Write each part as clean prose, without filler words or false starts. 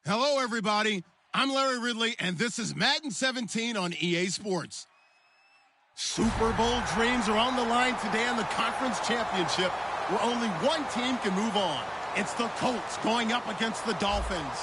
Hello, everybody. I'm Larry Ridley, and this is Madden 17 on EA Sports. Super Bowl dreams are on the line today in the conference championship, where only one team can move on. It's the Colts going up against the Dolphins.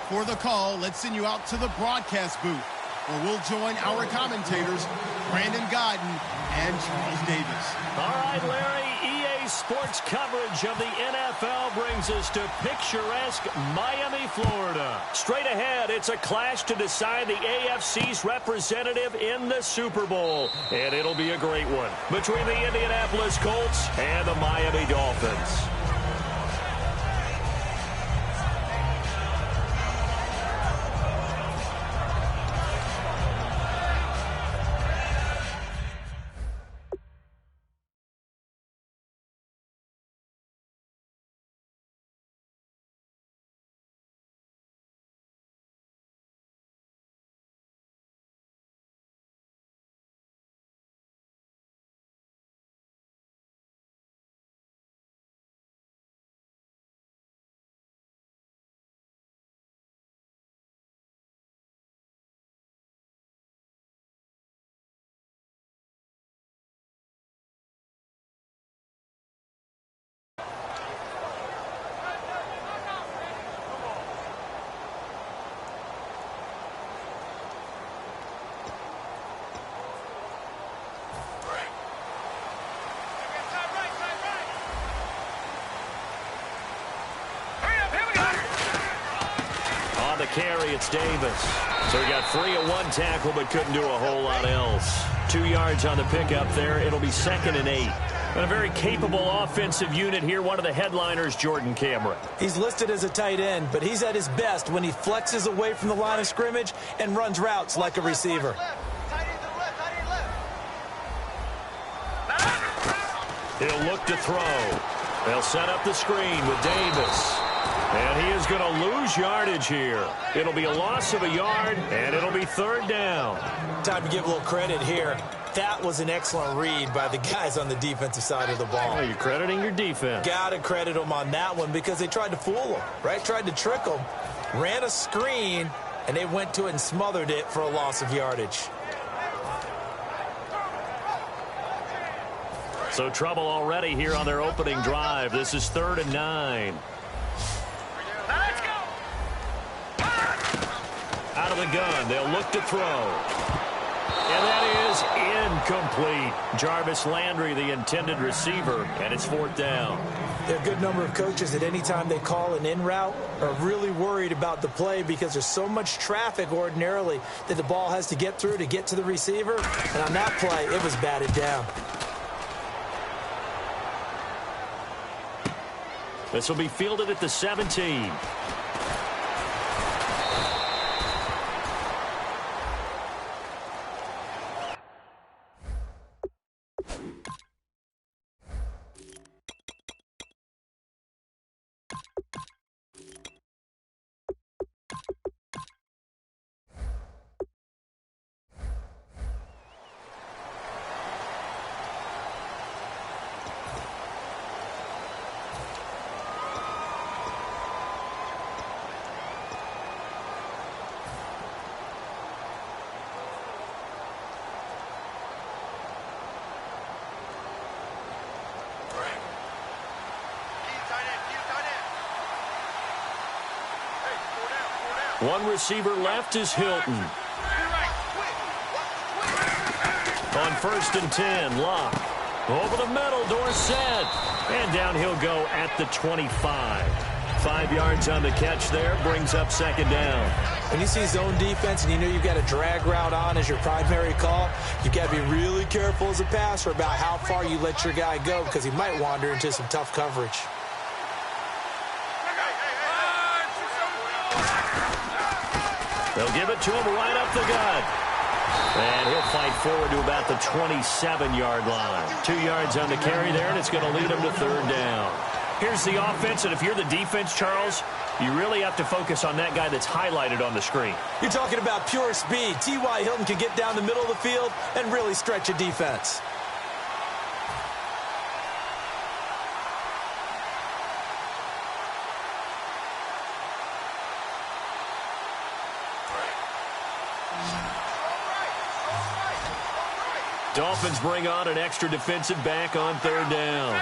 For the call, let's send you out to the broadcast booth, where we'll join our commentators, Brandon Godden and Charles Davis. All right, Larry, EA Sports coverage of the NFL brings us to picturesque Miami, Florida. Straight ahead, it's a clash to decide the AFC's representative in the Super Bowl. And it'll be a great one between the Indianapolis Colts and the Miami Dolphins. Carry, it's Davis. So he got free of one tackle, but couldn't do a whole lot else. 2 yards on the pickup there. It'll be 2nd and 8. And a very capable offensive unit here. One of the headliners, Jordan Cameron. He's listed as a tight end, but he's at his best when he flexes away from the line of scrimmage and runs routes like a receiver. He'll look to throw. They'll set up the screen with Davis. And he is going to lose yardage here. It'll be a loss of a yard, and it'll be 3rd down. Time to give a little credit here. That was an excellent read by the guys on the defensive side of the ball. Oh, you're crediting your defense. Got to credit them on that one because they tried to fool him, right? Tried to trick him. Ran a screen, and they went to it and smothered it for a loss of yardage. So trouble already here on their opening drive. This is 3rd and 9. Out of the gun, they'll look to throw. And that is incomplete. Jarvis Landry, the intended receiver, and it's 4th down. There are a good number of coaches at any time they call an in route are really worried about the play because there's so much traffic ordinarily that the ball has to get through to get to the receiver. And on that play, it was batted down. This will be fielded at the 17. One receiver left is Hilton. On 1st and 10, Locke. Over the middle, Dorsett. And down he'll go at the 25. 5 yards on the catch there, brings up 2nd down. When you see zone defense and you know you've got a drag route on as your primary call, you've got to be really careful as a passer about how far you let your guy go because he might wander into some tough coverage. They'll give it to him right up the gut. And he'll fight forward to about the 27-yard line. 2 yards on the carry there, and it's going to lead him to 3rd down. Here's the offense, and if you're the defense, Charles, you really have to focus on that guy that's highlighted on the screen. You're talking about pure speed. T.Y. Hilton can get down the middle of the field and really stretch a defense. Dolphins bring on an extra defensive back on third down.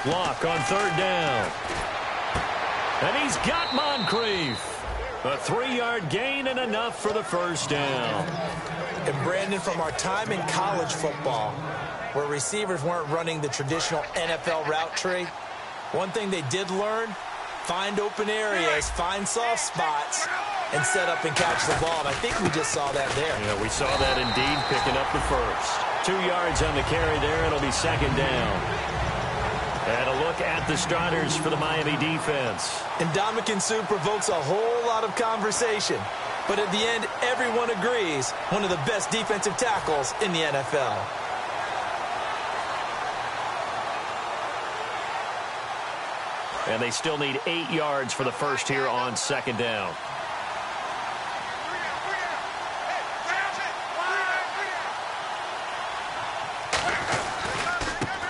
Block on third down. And he's got Moncrief. A 3-yard gain and enough for the first down. And Brandon, from our time in college football, where receivers weren't running the traditional NFL route tree, one thing they did learn, find open areas, find soft spots, and set up and catch the ball. And I think we just saw that there. Yeah, we saw that indeed, picking up the first. 2 yards on the carry there. It'll be second down. And a look at the starters for the Miami defense. And Ndamukong Suh provokes a whole lot of conversation. But at the end, everyone agrees, one of the best defensive tackles in the NFL. And they still need 8 yards for the first here on second down.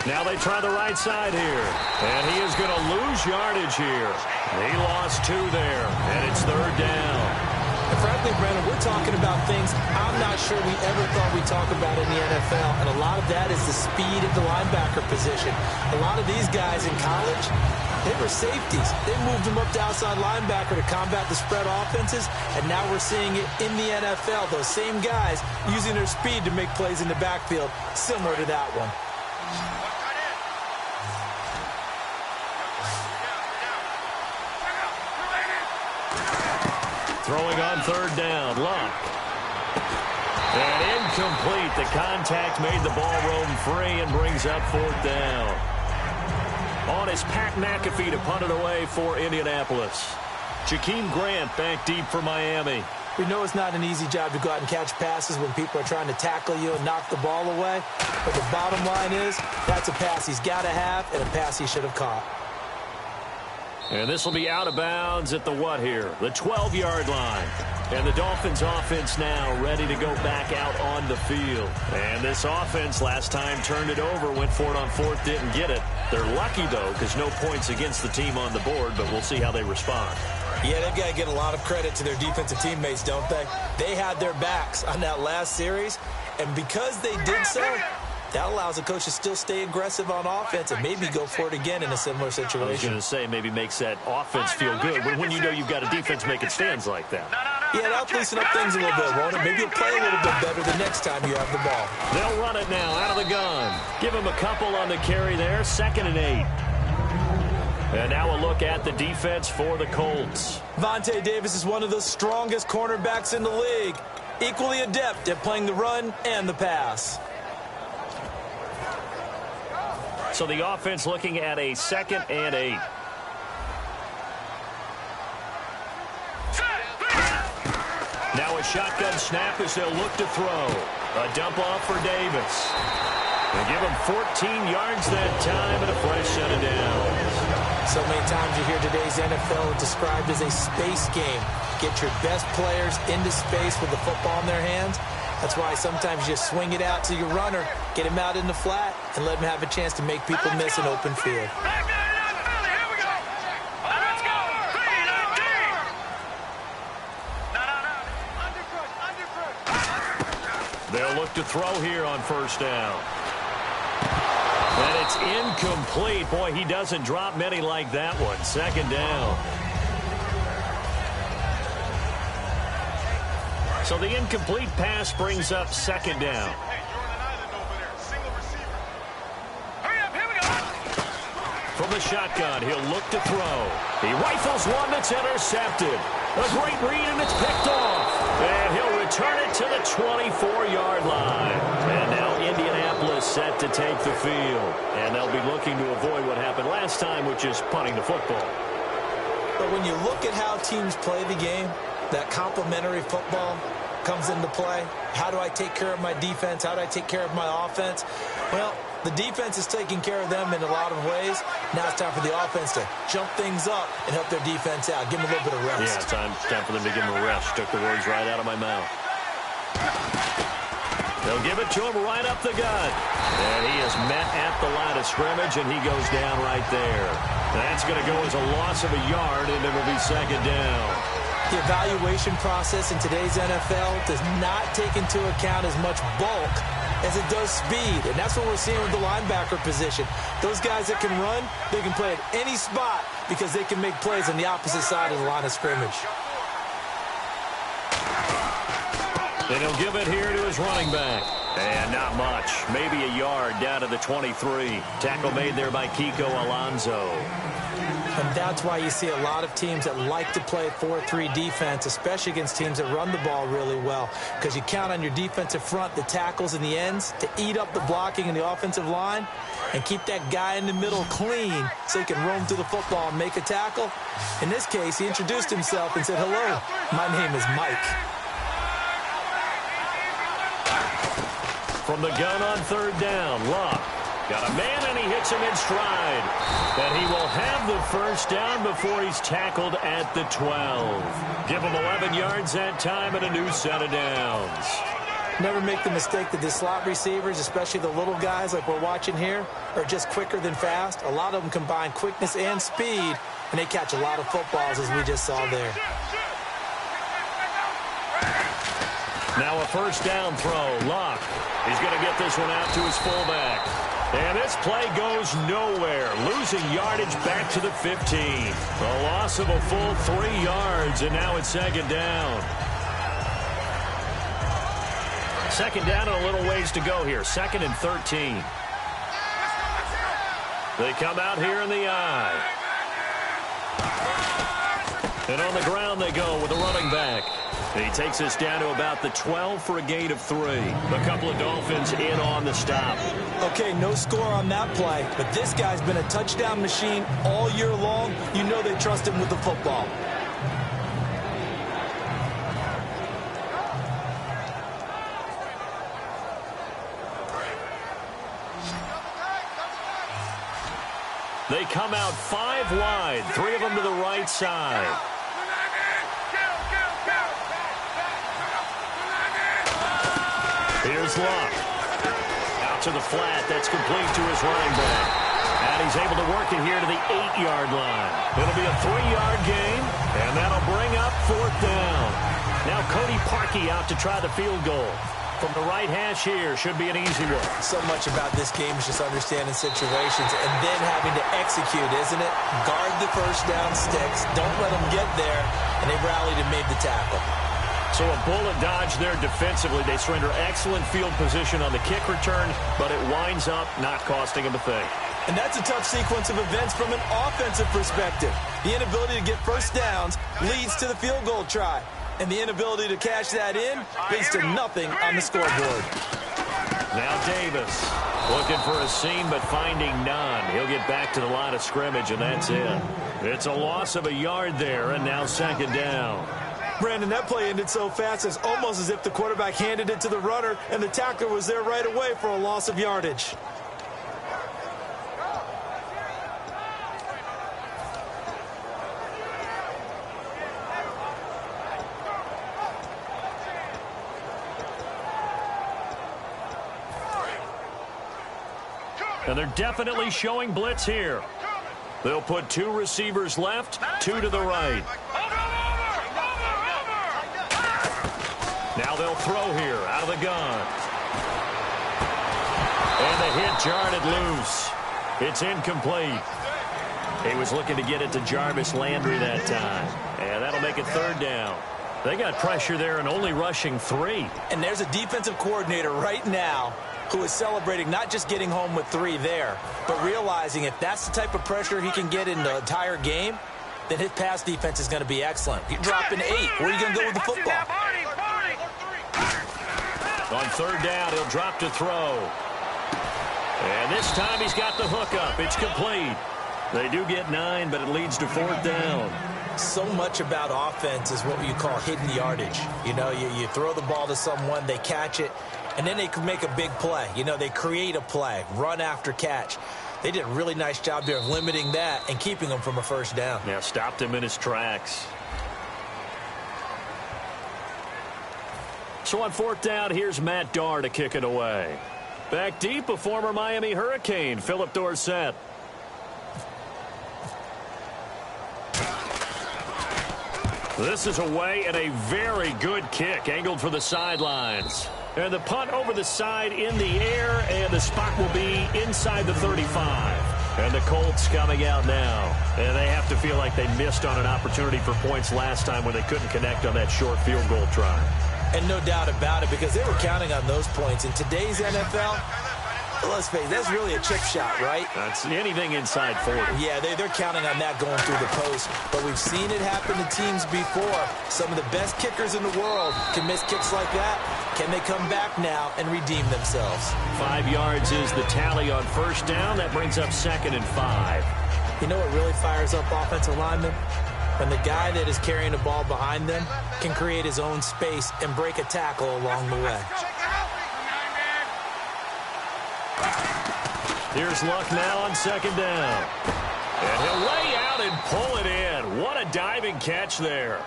Now they try the right side here. And he is going to lose yardage here. He lost 2 there. And it's third down. And frankly, Brandon, we're talking about things I'm not sure we ever thought we'd talk about in the NFL. And a lot of that is the speed of the linebacker position. A lot of these guys in college, they were safeties. They moved them up to outside linebacker to combat the spread offenses. And now we're seeing it in the NFL. Those same guys using their speed to make plays in the backfield, similar to that one. Throwing on third down, Luck. And incomplete. The contact made the ball roam free and brings up fourth down. On is Pat McAfee to punt it away for Indianapolis. Jakeem Grant back deep for Miami. We know it's not an easy job to go out and catch passes when people are trying to tackle you and knock the ball away. But the bottom line is, that's a pass he's got to have and a pass he should have caught. And this will be out of bounds at the what here? The 12-yard line. And the Dolphins offense now ready to go back out on the field. And this offense last time turned it over, went for it on fourth, didn't get it. They're lucky, though, because no points against the team on the board, but we'll see how they respond. Yeah, they've got to get a lot of credit to their defensive teammates, don't they? They had their backs on that last series, and because they did so, that allows the coach to still stay aggressive on offense and maybe go for it again in a similar situation. I was going to say maybe makes that offense feel good, but when you know you've got a defense making stands like that. Yeah, that'll loosen up things a little bit, won't it? Maybe you'll play a little bit better the next time you have the ball. They'll run it now out of the gun. Give him a couple on the carry there, 2nd and 8. And now a look at the defense for the Colts. Vontae Davis is one of the strongest cornerbacks in the league, equally adept at playing the run and the pass. So the offense looking at a 2nd and 8. Now a shotgun snap as they'll look to throw. A dump off for Davis. They give him 14 yards that time and a fresh set of downs. So many times you hear today's NFL described as a space game. Get your best players into space with the football in their hands. That's why sometimes you just swing it out to your runner, get him out in the flat, and let him have a chance to make people miss an open field. They'll look to throw here on first down. And it's incomplete. Boy, he doesn't drop many like that one. 2nd down. So the incomplete pass brings up 2nd down. From the shotgun, he'll look to throw. He rifles one that's intercepted. A great read, and it's picked off. And he'll return it to the 24-yard line. And now Indianapolis set to take the field. And they'll be looking to avoid what happened last time, which is punting the football. But when you look at how teams play the game, that complementary football comes into play. How do I take care of my defense? How do I take care of my offense? Well, the defense is taking care of them in a lot of ways. Now it's time for the offense to jump things up and help their defense out. Give them a little bit of rest. Yeah, it's time for them to give them a rest. Took the words right out of my mouth. They'll give it to him right up the gut. And he is met at the line of scrimmage, and he goes down right there. That's going to go as a loss of a yard, and it'll be second down. The evaluation process in today's NFL does not take into account as much bulk as it does speed, and that's what we're seeing with the linebacker position. Those guys that can run, they can play at any spot because they can make plays on the opposite side of the line of scrimmage. And he'll give it here to his running back. And not much. Maybe a yard down to the 23. Tackle made there by Kiko Alonso. And that's why you see a lot of teams that like to play 4-3 defense, especially against teams that run the ball really well, because you count on your defensive front, the tackles and the ends, to eat up the blocking in the offensive line and keep that guy in the middle clean so he can roam through the football and make a tackle. In this case, he introduced himself and said, "Hello, my name is Mike." From the gun on third down, Luck got a man, and he hits him in stride. And he will have the first down before he's tackled at the 12. Give him 11 yards that time and a new set of downs. Never make the mistake that the slot receivers, especially the little guys like we're watching here, are just quicker than fast. A lot of them combine quickness and speed, and they catch a lot of footballs, as we just saw there. Now a first down throw. Luck. He's going to get this one out to his fullback. And this play goes nowhere. Losing yardage back to the 15. A loss of a full 3 yards, and now it's second down. Second down and a little ways to go here. 2nd and 13. They come out here in the eye. And on the ground they go with the running back. He takes us down to about the 12 for a gain of 3. A couple of Dolphins in on the stop. Okay, no score on that play, but this guy's been a touchdown machine all year long. You know they trust him with the football. They come out 5 wide, 3 of them to the right side. Here's Luck. Out to the flat. That's complete to his running back. And he's able to work it here to the 8-yard line. It'll be a 3-yard gain, and that'll bring up 4th down. Now Cody Parkey out to try the field goal. From the right hash here, should be an easy one. So much about this game is just understanding situations and then having to execute, isn't it? Guard the first down sticks. Don't let them get there. And they rallied and made the tackle. So a bullet dodge there defensively. They surrender excellent field position on the kick return, but it winds up not costing them a thing. And that's a tough sequence of events from an offensive perspective. The inability to get first downs leads to the field goal try. And the inability to cash that in leads to nothing on the scoreboard. Now Davis looking for a seam but finding none. He'll get back to the line of scrimmage, and that's it. It's a loss of a yard there, and now second down. Brandon, that play ended so fast, it's almost as if the quarterback handed it to the runner and the tackler was there right away for a loss of yardage. And they're definitely showing blitz here. They'll put 2 receivers left, 2 to the right. Now they'll throw here out of the gun. And the hit jarred loose. It's incomplete. He was looking to get it to Jarvis Landry that time. And that'll make it third down. They got pressure there and only rushing 3. And there's a defensive coordinator right now who is celebrating not just getting home with 3 there, but realizing if that's the type of pressure he can get in the entire game, then his pass defense is going to be excellent. You're dropping 8. Where are you going to go with the football? On third down, he'll drop to throw. And this time he's got the hook up. It's complete. They do get 9, but it leads to 4th down. So much about offense is what you call hidden yardage. You know, you throw the ball to someone, they catch it, and then they can make a big play. You know, they create a play, run after catch. They did a really nice job there of limiting that and keeping him from a first down. Yeah, stopped him in his tracks. So on fourth down, here's Matt Darr to kick it away. Back deep, a former Miami Hurricane, Philip Dorsett. This is away and a very good kick, angled for the sidelines. And the punt over the side in the air, and the spot will be inside the 35. And the Colts coming out now. And they have to feel like they missed on an opportunity for points last time when they couldn't connect on that short field goal try. And no doubt about it, because they were counting on those points. In today's NFL, let's face it, that's really a chip shot, right? That's anything inside 40. Yeah, they're counting on that going through the post. But we've seen it happen to teams before. Some of the best kickers in the world can miss kicks like that. Can they come back now and redeem themselves? 5 yards is the tally on first down. That brings up 2nd and 5. You know what really fires up offensive linemen? When the guy that is carrying the ball behind them can create his own space and break a tackle along the way. Here's Luck now on 2nd down. And he'll lay out and pull it in. What a diving catch there.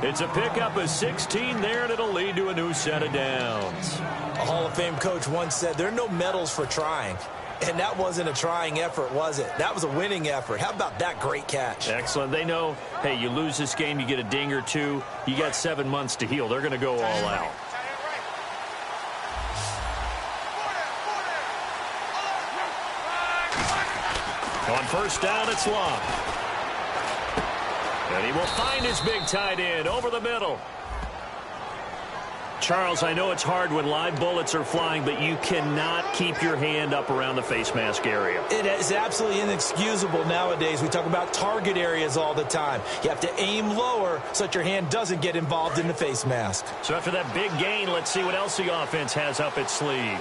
It's a pickup of 16 there, and it'll lead to a new set of downs. A Hall of Fame coach once said there are no medals for trying. And that wasn't a trying effort, was it? That was a winning effort. How about that great catch? Excellent. They know, hey, you lose this game, you get a ding or two. You got 7 months to heal. They're going to go all out. On first down, it's Luck. And he will find his big tight end over the middle. Charles, I know it's hard when live bullets are flying, but you cannot keep your hand up around the face mask area. It is absolutely inexcusable nowadays. We talk about target areas all the time. You have to aim lower so that your hand doesn't get involved in the face mask. So after that big gain, let's see what else the offense has up its sleeve.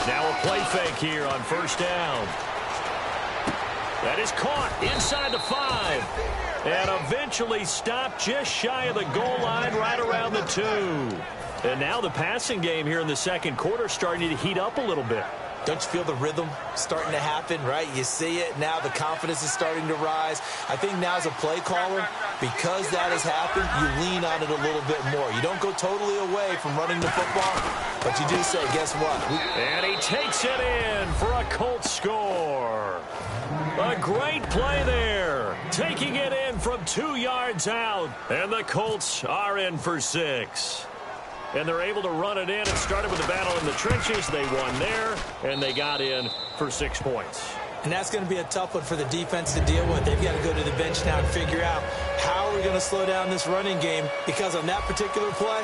Now a play fake here on first down. That is caught inside the 5. And eventually stopped just shy of the goal line right around the 2. And now the passing game here in the second quarter starting to heat up a little bit. Don't you feel the rhythm starting to happen, right? You see it. Now the confidence is starting to rise. I think now as a play caller, because that has happened, you lean on it a little bit more. You don't go totally away from running the football, but you do say, guess what? And he takes it in for a Colts score. A great play there. Taking it in from 2 yards out. And the Colts are in for 6. And they're able to run it in. It started with the battle in the trenches. They won there, and they got in for 6 points. And that's going to be a tough one for the defense to deal with. They've got to go to the bench now and figure out how are we going to slow down this running game, because on that particular play,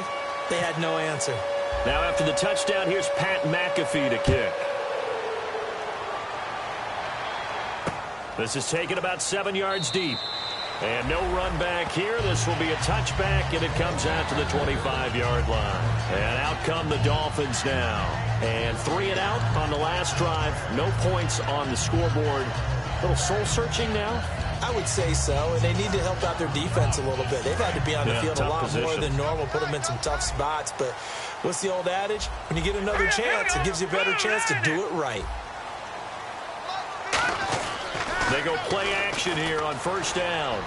they had no answer. Now after the touchdown, here's Pat McAfee to kick. This is taken about 7 yards deep. And no run back here. This will be a touchback, and it comes out to the 25-yard line. And out come the Dolphins now. And 3 and out on the last drive. No points on the scoreboard. A little soul-searching now? I would say so, and they need to help out their defense a little bit. They've had to be on the field a lot more than normal, put them in some tough spots. But what's the old adage? When you get another chance, it gives you a better chance to do it right. They go play action here on first down.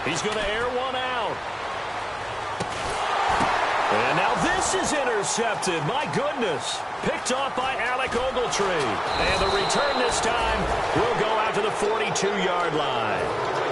He's going to air one out. And now this is intercepted. My goodness. Picked off by Alec Ogletree. And the return this time will go out to the 42-yard line.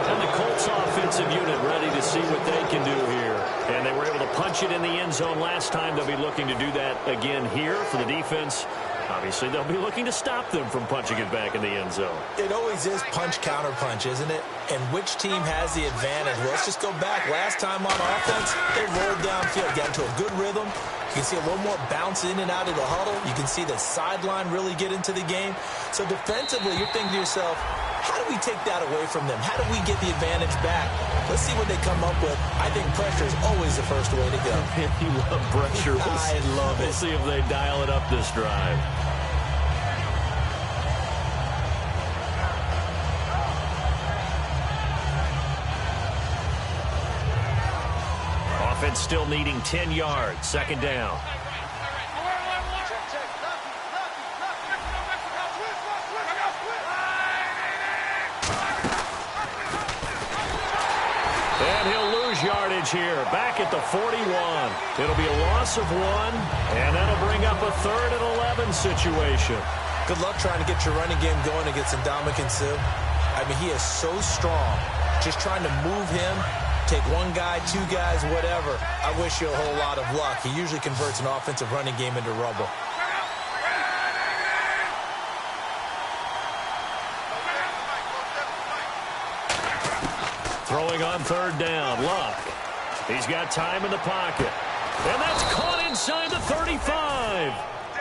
And the Colts offensive unit ready to see what they can do here. And they were able to punch it in the end zone last time. They'll be looking to do that again here for the defense. Obviously, they'll be looking to stop them from punching it back in the end zone. It always is punch-counter-punch, isn't it? And which team has the advantage? Well, let's just go back. Last time on offense, they rolled downfield, got into a good rhythm. You can see a little more bounce in and out of the huddle. You can see the sideline really get into the game. So defensively, you're thinking to yourself, how do we take that away from them? How do we get the advantage back? Let's see what they come up with. I think pressure is always the first way to go. You love pressure. I love it. We'll see if they dial it up this drive. Offense still needing 10 yards. Second down. And he'll lose yardage yardage here, back at the 41. It'll be a loss of 1, and that'll bring up a 3rd and 11 situation. Good luck trying to get your running game going against Ndamukong Suh. I mean, he is so strong. Just trying to move him, take one guy, 2 guys, whatever. I wish you a whole lot of luck. He usually converts an offensive running game into rubble. Throwing on 3rd down, Luck. He's got time in the pocket. And that's caught inside the 35.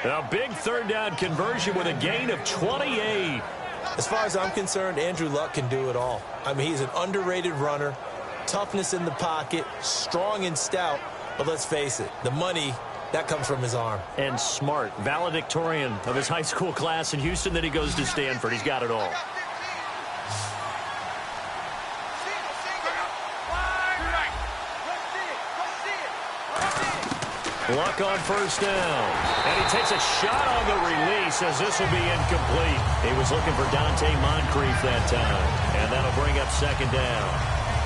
A big 3rd down conversion with a gain of 28. As far as I'm concerned, Andrew Luck can do it all. I mean, he's an underrated runner, toughness in the pocket, strong and stout. But let's face it, the money, that comes from his arm. And smart, valedictorian of his high school class in Houston. Then he goes to Stanford. He's got it all. Luck on 1st down. And he takes a shot on the release as this will be incomplete. He was looking for Dante Moncrief that time. And that'll bring up 2nd down.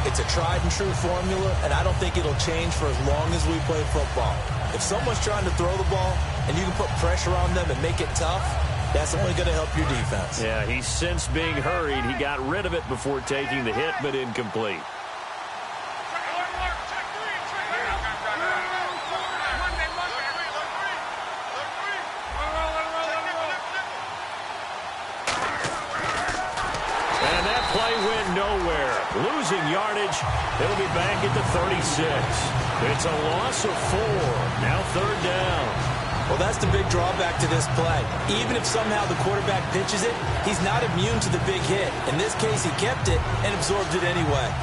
It's a tried-and-true formula, and I don't think it'll change for as long as we play football. If someone's trying to throw the ball and you can put pressure on them and make it tough, that's only going to help your defense. Yeah, he's since being hurried. He got rid of it before taking the hit, but incomplete. Losing yardage. It'll be back at the 36. It's a loss of 4. Now 3rd down. Well, that's the big drawback to this play. Even if somehow the quarterback pitches it, he's not immune to the big hit. In this case, he kept it and absorbed it anyway.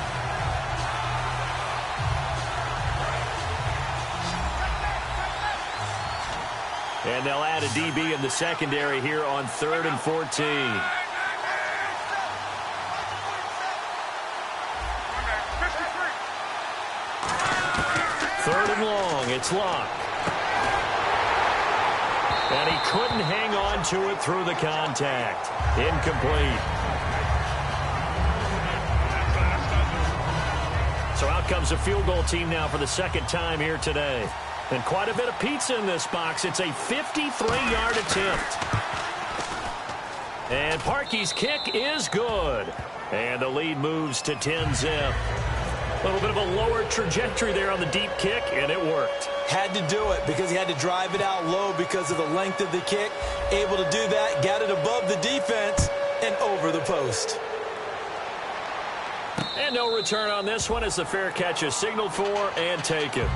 And they'll add a DB in the secondary here on 3rd and 14. 3rd and long, it's Luck. And he couldn't hang on to it through the contact. Incomplete. So out comes a field goal team now for the 2nd time here today. And quite a bit of pizza in this box. It's a 53-yard attempt. And Parkey's kick is good. And the lead moves to 10-zip. A little bit of a lower trajectory there on the deep kick, and it worked. Had to do it because he had to drive it out low because of the length of the kick. Able to do that, got it above the defense and over the post. And no return on this one as the fair catch is signaled for and taken.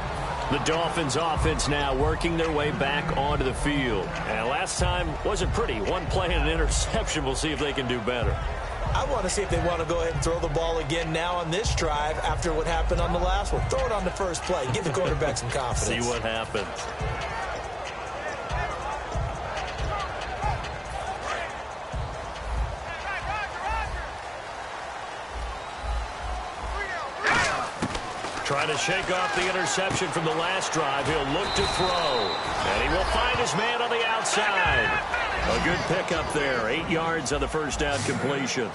The Dolphins offense now working their way back onto the field. And last time wasn't pretty. One play and an interception. We'll see if they can do better. I want to see if they want to go ahead and throw the ball again now on this drive after what happened on the last one. Throw it on the first play. Give the quarterback some confidence. See what happens. Trying to shake off the interception from the last drive. He'll look to throw. And he will find his man on the outside. A good pickup there. 8 yards on the 1st down completion.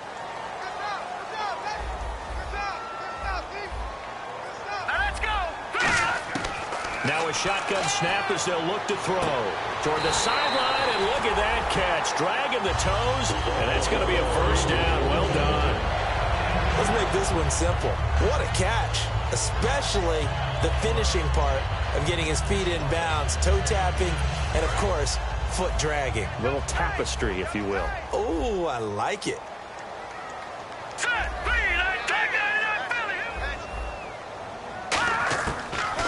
Now a shotgun snap as they'll look to throw. Toward the sideline, and look at that catch. Dragging the toes, and that's going to be a 1st down. Well done. Let's make this one simple. What a catch. Especially the finishing part of getting his feet in bounds, toe tapping, and of course, foot dragging. Little tapestry, if you will. Oh, I like it.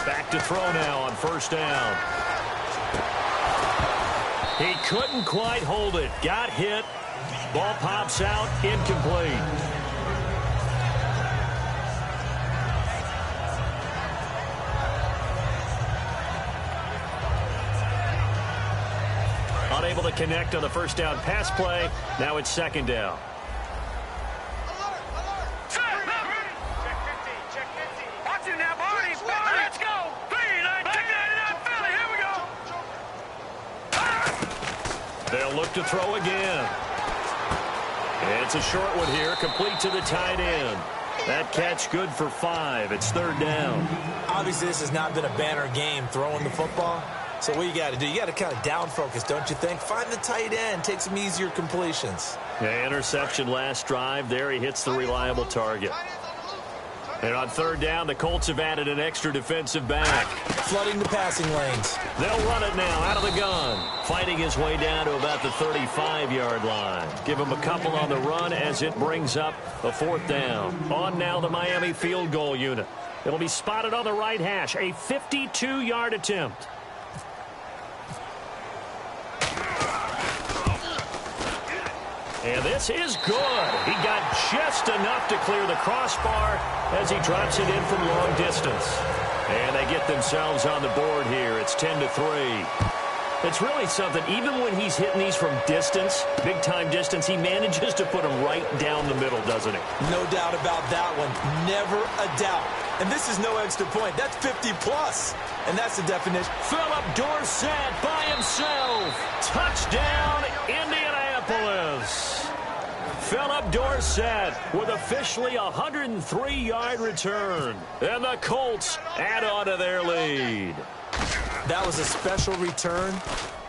Back to throw now on 1st down. He couldn't quite hold it. Got hit. Ball pops out. Incomplete. Unable to connect on the 1st down pass play. Now it's 2nd down. They'll look to throw again. It's a short one here, complete to the tight end. That catch good for 5. It's 3rd down. Obviously, this has not been a banner game throwing the football. So what you got to do, you got to kind of down focus, don't you think? Find the tight end, take some easier completions. Yeah, interception last drive. There he hits the reliable target. And on 3rd down, the Colts have added an extra defensive back. Flooding the passing lanes. They'll run it now out of the gun. Fighting his way down to about the 35-yard line. Give him a couple on the run as it brings up a 4th down. On now the Miami field goal unit. It'll be spotted on the right hash. A 52-yard attempt. And this is good. He got just enough to clear the crossbar as he drops it in from long distance. And they get themselves on the board here. It's 10-3. It's really something. Even when he's hitting these from distance, big-time distance, he manages to put them right down the middle, doesn't he? No doubt about that one. Never a doubt. And this is no extra point. That's 50-plus. And that's the definition. Philip Dorsett by himself. Touchdown, Indianapolis. Philip Dorsett with officially a 103-yard return. And the Colts add on to their lead. That was a special return,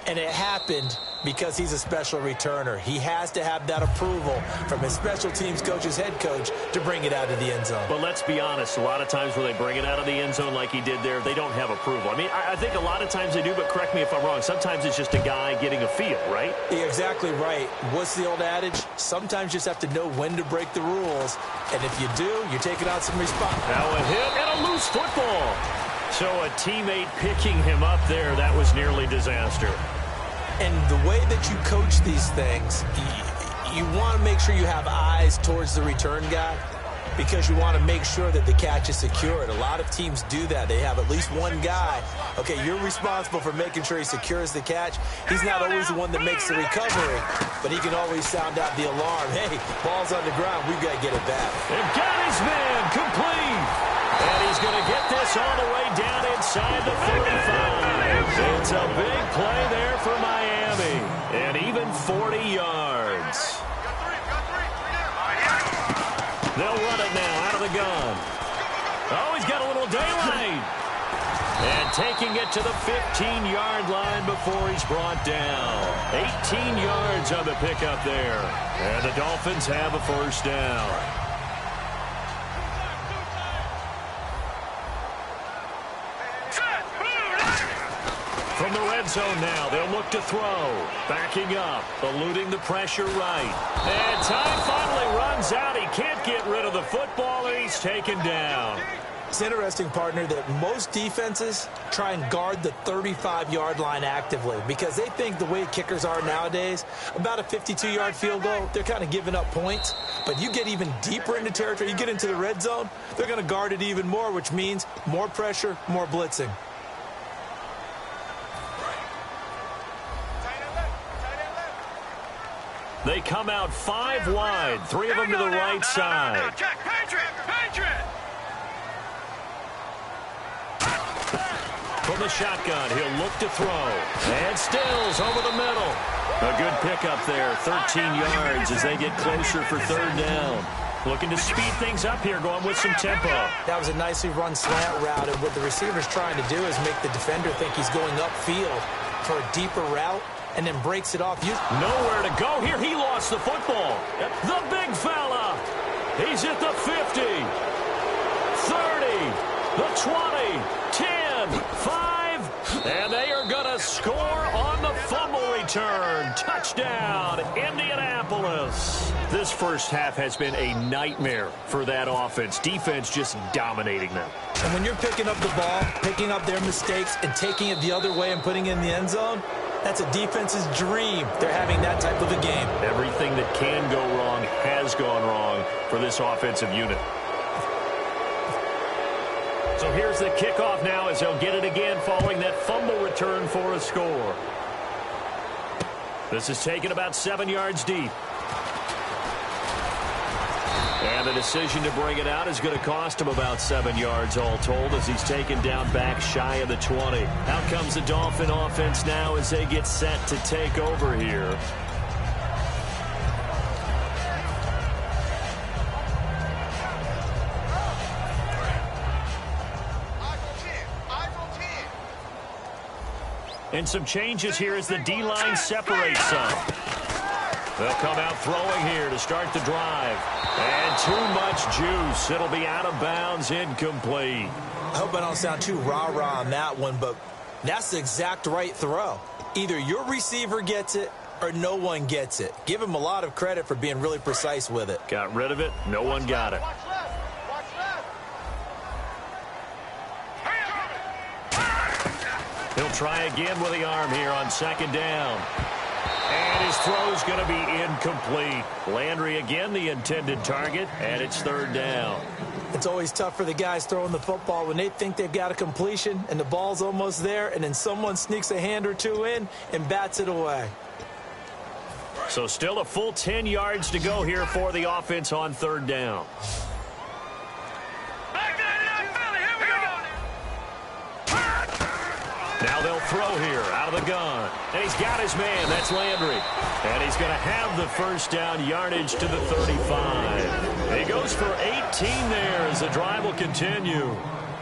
and it happened because he's a special returner. He has to have that approval from his special teams coach's head coach to bring it out of the end zone. But let's be honest, a lot of times when they bring it out of the end zone like he did there, they don't have approval. I mean, I think a lot of times they do, but correct me if I'm wrong. Sometimes it's just a guy getting a feel, right? You're exactly right. What's the old adage? Sometimes you just have to know when to break the rules, and if you do, you're taking out some response. Now a hit and a loose football. So a teammate picking him up there, that was nearly disaster. And the way that you coach these things, you want to make sure you have eyes towards the return guy because you want to make sure that the catch is secured. A lot of teams do that. They have at least one guy. Okay, you're responsible for making sure he secures the catch. He's not always the one that makes the recovery, but he can always sound out the alarm. Hey, ball's on the ground. We've got to get it back. They've got his man complete. And he's going to get this all the way down inside the 35. It's a big play there for Miami. And even 40 yards. They'll run it now out of the gun. Oh, he's got a little daylight. And taking it to the 15-yard line before he's brought down. 18 yards on the pickup there. And the Dolphins have a 1st down. From the red zone now, they'll look to throw. Backing up, eluding the pressure right. And time finally runs out. He can't get rid of the football, and he's taken down. It's interesting, partner, that most defenses try and guard the 35-yard line actively because they think the way kickers are nowadays, about a 52-yard field goal, they're kind of giving up points. But you get even deeper into territory, you get into the red zone, they're going to guard it even more, which means more pressure, more blitzing. They come out 5 wide, 3 of them to the right side. From the shotgun, he'll look to throw. And Stills over the middle. A good pickup there, 13 yards as they get closer for 3rd down. Looking to speed things up here, going with some tempo. That was a nicely run slant route, and what the receiver's trying to do is make the defender think he's going upfield for a deeper route, and then breaks it off. Nowhere to go here. He lost the football. The big fella. He's at the 50, 30, the 20, 10, 5, and they are going to score on the fumble return. Touchdown, Indianapolis. This first half has been a nightmare for that offense. Defense just dominating them. And when you're picking up the ball, picking up their mistakes, and taking it the other way and putting it in the end zone, that's a defense's dream. They're having that type of a game. Everything that can go wrong has gone wrong for this offensive unit. So here's the kickoff now as they'll get it again following that fumble return for a score. This is taken about 7 yards deep. And the decision to bring it out is going to cost him about 7 yards all told as he's taken down back shy of the 20. Out comes the Dolphin offense now as they get set to take over here. And some changes here as the D-line separates some. They'll come out throwing here to start the drive. And too much juice. It'll be out of bounds, incomplete. I hope I don't sound too rah-rah on that one, but that's the exact right throw. Either your receiver gets it or no one gets it. Give him a lot of credit for being really precise with it. Got rid of it. No one got it. He'll try again with the arm here on second down. And his throw's going to be incomplete. Landry again the intended target, and it's third down. It's always tough for the guys throwing the football when they think they've got a completion and the ball's almost there, and then someone sneaks a hand or two in and bats it away. So still a full 10 yards to go here for the offense on third down. Now they'll throw here out of the gun. And he's got his man. That's Landry. And he's going to have the first down yardage to the 35. He goes for 18 there as the drive will continue.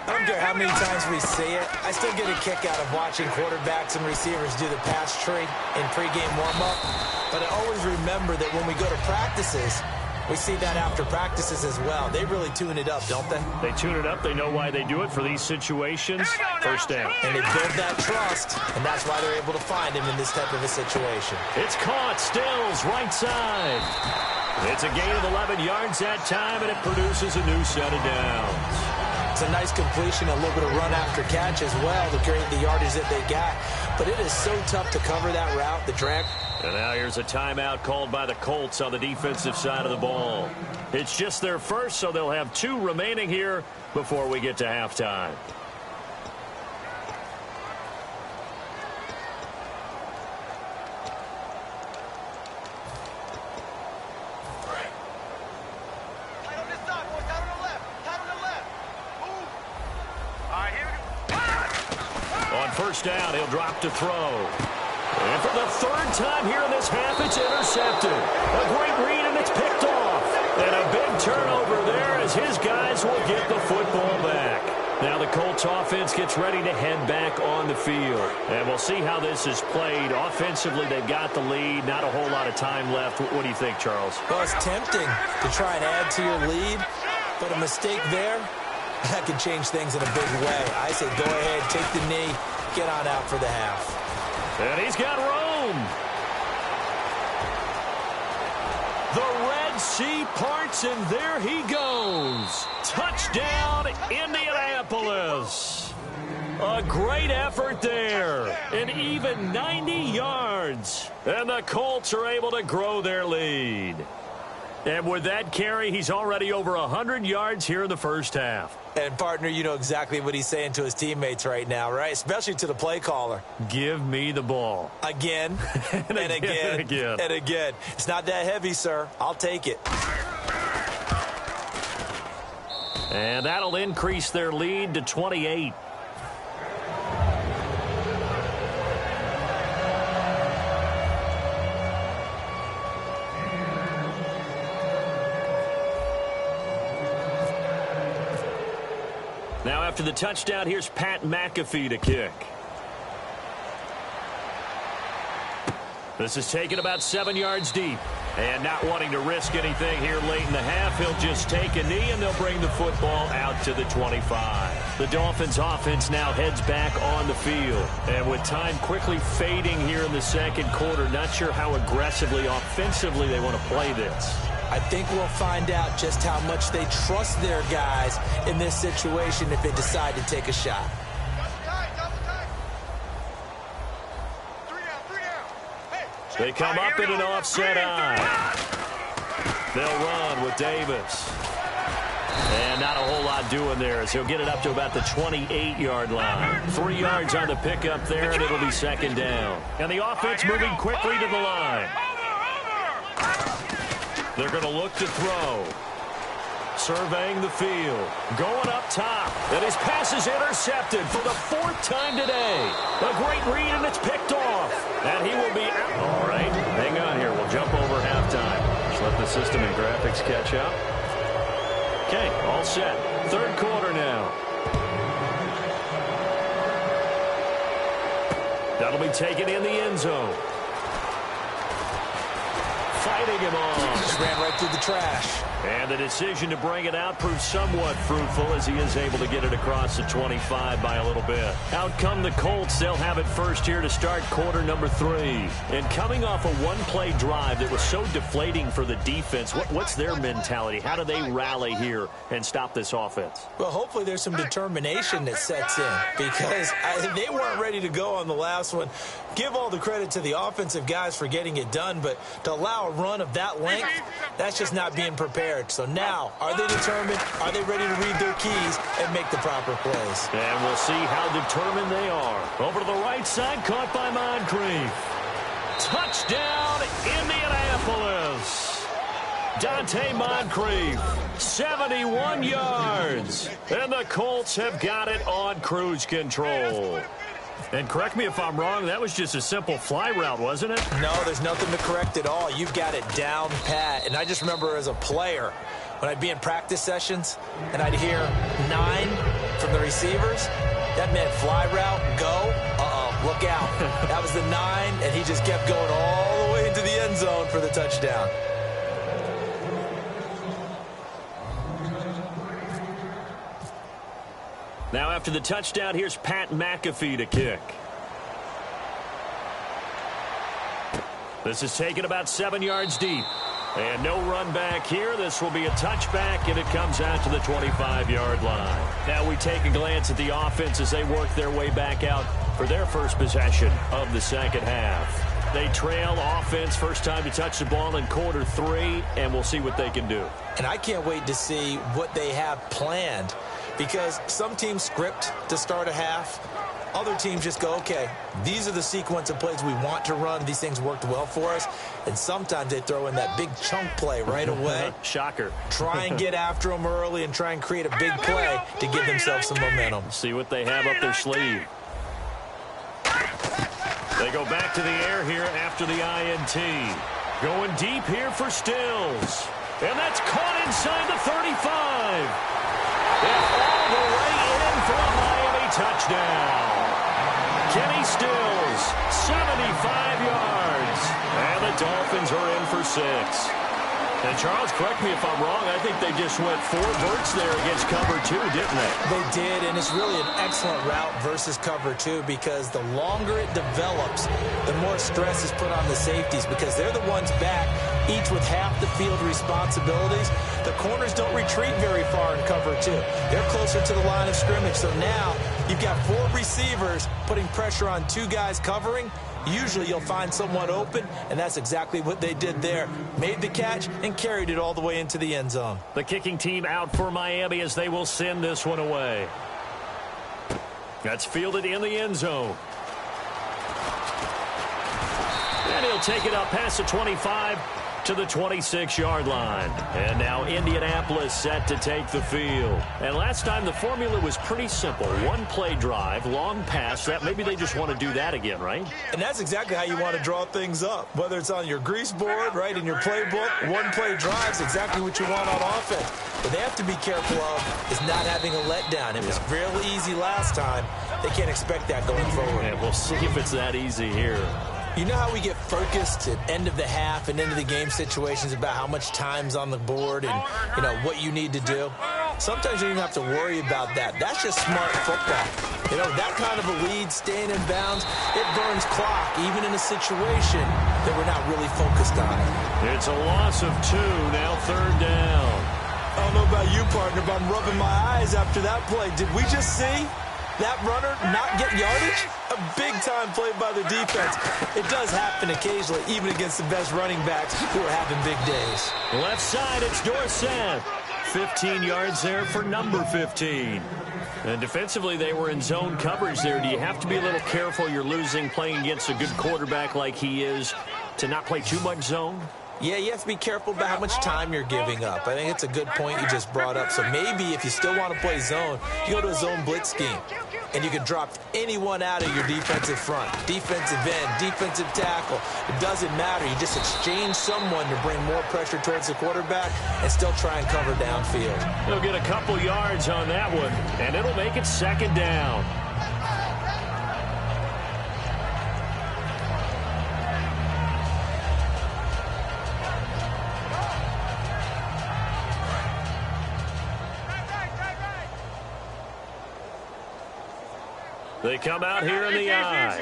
I don't care how many times we see it. I still get a kick out of watching quarterbacks and receivers do the pass tree in pregame warm-up. But I always remember that when we go to practices, we see that after practices as well. They really tune it up, don't they? They tune it up. They know why they do it for these situations. First down. And they build that trust, and that's why they're able to find him in this type of a situation. It's caught. Stills, right side. It's a gain of 11 yards that time, and it produces a new set of downs. It's a nice completion, a little bit of run after catch as well to create the yardage that they got. But it is so tough to cover that route, the drag. And now here's a timeout called by the Colts on the defensive side of the ball. It's just their first, so they'll have 2 remaining here before we get to halftime. On first down, he'll drop to throw. And for the third time here in this half, it's intercepted. A great read, and it's picked off. And a big turnover there as his guys will get the football back. Now the Colts offense gets ready to head back on the field. And we'll see how this is played. Offensively, they've got the lead. Not a whole lot of time left. What do you think, Charles? Well, it's tempting to try and add to your lead, but a mistake there, that can change things in a big way. I say go ahead, take the knee, get on out for the half. And he's got room. The Red Sea parts, and there he goes. Touchdown, Indianapolis. A great effort there. An even 90 yards. And the Colts are able to grow their lead. And with that carry, he's already over 100 yards here in the first half. And, partner, you know exactly what he's saying to his teammates right now, right? Especially to the play caller. Give me the ball. Again, and again, and again. It's not that heavy, sir. I'll take it. And that'll increase their lead to 28. Now after the touchdown, here's Pat McAfee to kick. This is taken about 7 yards deep. And not wanting to risk anything here late in the half, he'll just take a knee and they'll bring the football out to the 25. The Dolphins offense now heads back on the field. And with time quickly fading here in the second quarter, not sure how aggressively, offensively they want to play this. I think we'll find out just how much they trust their guys in this situation if they decide to take a shot. They come up in an offset eye. They'll run with Davis. And not a whole lot doing there as he'll get it up to about the 28-yard line. 3 yards on the pickup there, and it'll be second down. And the offense moving quickly to the line. They're going to look to throw. Surveying the field. Going up top. And his pass is intercepted for the 4th time today. A great read, and it's picked off. And he will be out. All right, hang on here. We'll jump over halftime. Just let the system and graphics catch up. Okay, all set. Third quarter now. Now That'll be taken in the end zone. Fighting him on. Just ran right through the trash. And the decision to bring it out proves somewhat fruitful as he is able to get it across the 25 by a little bit. Out come the Colts. They'll have it first here to start quarter number 3. And coming off a one-play drive that was so deflating for the defense, what's their mentality? How do they rally here and stop this offense? Well, hopefully there's some determination that sets in because they weren't ready to go on the last one. Give all the credit to the offensive guys for getting it done, but to allow a run of that length, that's just not being prepared. So now, are they determined? Are they ready to read their keys and make the proper plays? And we'll see how determined they are. Over to the right side, caught by Moncrief. Touchdown, Indianapolis. Dante Moncrief, 71 yards. And the Colts have got it on cruise control. And correct me if I'm wrong, that was just a simple fly route, wasn't it? No, there's nothing to correct at all. You've got it down pat. And I just remember as a player, when I'd be in practice sessions and I'd hear 9 from the receivers, that meant fly route, go, look out. That was the 9, and he just kept going all the way into the end zone for the touchdown. Now after the touchdown, here's Pat McAfee to kick. This is taken about 7 yards deep. And no run back here. This will be a touchback, and it comes out to the 25-yard line. Now we take a glance at the offense as they work their way back out for their first possession of the second half. They trail offense, first time to touch the ball in quarter 3, and we'll see what they can do. And I can't wait to see what they have planned. Because some teams script to start a half. Other teams just go, okay, these are the sequence of plays we want to run. These things worked well for us. And sometimes they throw in that big chunk play right away. Shocker. Try and get after them early and try and create a big play to give themselves some momentum. See what they have up their sleeve. They go back to the air here after the INT. Going deep here for Stills. And that's caught inside the 35. All the way in for a Miami touchdown. Kenny Stills, 75 yards. And the Dolphins are in for 6. And Charles, correct me if I'm wrong, I think they just went 4 verts there against cover 2, didn't they? They did, and it's really an excellent route versus cover 2 because the longer it develops, the more stress is put on the safeties because they're the ones back, each with half the field responsibilities. The corners don't retreat very far in cover 2. They're closer to the line of scrimmage, so now you've got 4 receivers putting pressure on 2 guys covering. Usually you'll find someone open, and that's exactly what they did there. Made the catch and carried it all the way into the end zone. The kicking team out for Miami as they will send this one away. That's fielded in the end zone. And he'll take it up past the 25 to the 26-yard line. And now Indianapolis set to take the field. And last time the formula was pretty simple. One-play drive, long pass. That maybe they just want to do that again, right? And that's exactly how you want to draw things up. Whether it's on your grease board, right, in your playbook, one-play drive is exactly what you want on offense. What they have to be careful of is not having a letdown. It was fairly easy last time. They can't expect that going forward. And we'll see if it's that easy here. You know how we get focused at end of the half and end of the game situations about how much time's on the board and, you know, what you need to do? Sometimes you don't even have to worry about that. That's just smart football. You know, that kind of a lead, staying in bounds, it burns clock, even in a situation that we're not really focused on. It's a loss of 2, now 3rd down. I don't know about you, partner, but I'm rubbing my eyes after that play. Did we just see that runner not get yardage? A big-time play by the defense. It does happen occasionally, even against the best running backs who are having big days. Left side, it's Dorsett. 15 yards there for number 15. And defensively, they were in zone coverage there. Do you have to be a little careful you're losing playing against a good quarterback like he is to not play too much zone? Yeah, you have to be careful about how much time you're giving up. I think it's a good point you just brought up. So maybe if you still want to play zone, you go to a zone blitz scheme. And you can drop anyone out of your defensive front. Defensive end, defensive tackle. It doesn't matter. You just exchange someone to bring more pressure towards the quarterback and still try and cover downfield. He'll get a couple yards on that one, and it'll make it 2nd down. They come out here in the I.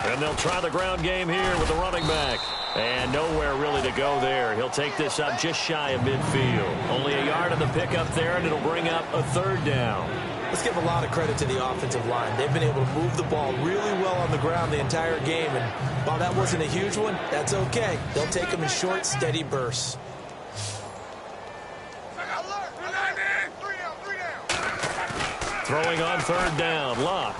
And they'll try the ground game here with the running back. And nowhere really to go there. He'll take this up just shy of midfield. Only a yard on the pickup there, and it'll bring up a third down. Let's give a lot of credit to the offensive line. They've been able to move the ball really well on the ground the entire game. And while that wasn't a huge one, that's okay. They'll take them in short, steady bursts. Throwing on third down, Luck.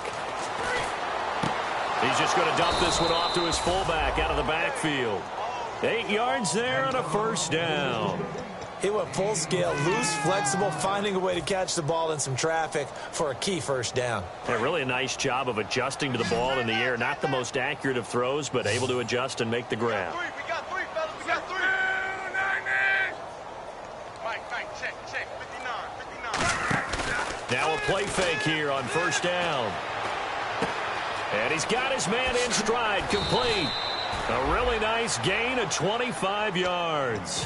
He's just going to dump this one off to his fullback out of the backfield. 8 yards there on a first down. He went full scale, loose, flexible, finding a way to catch the ball in some traffic for a key first down. Yeah, really a nice job of adjusting to the ball in the air. Not the most accurate of throws, but able to adjust and make the grab. We got three, fellas. We got three. Mike, check. 59. Now a play fake here on first down. And he's got his man in stride, complete. A really nice gain of 25 yards.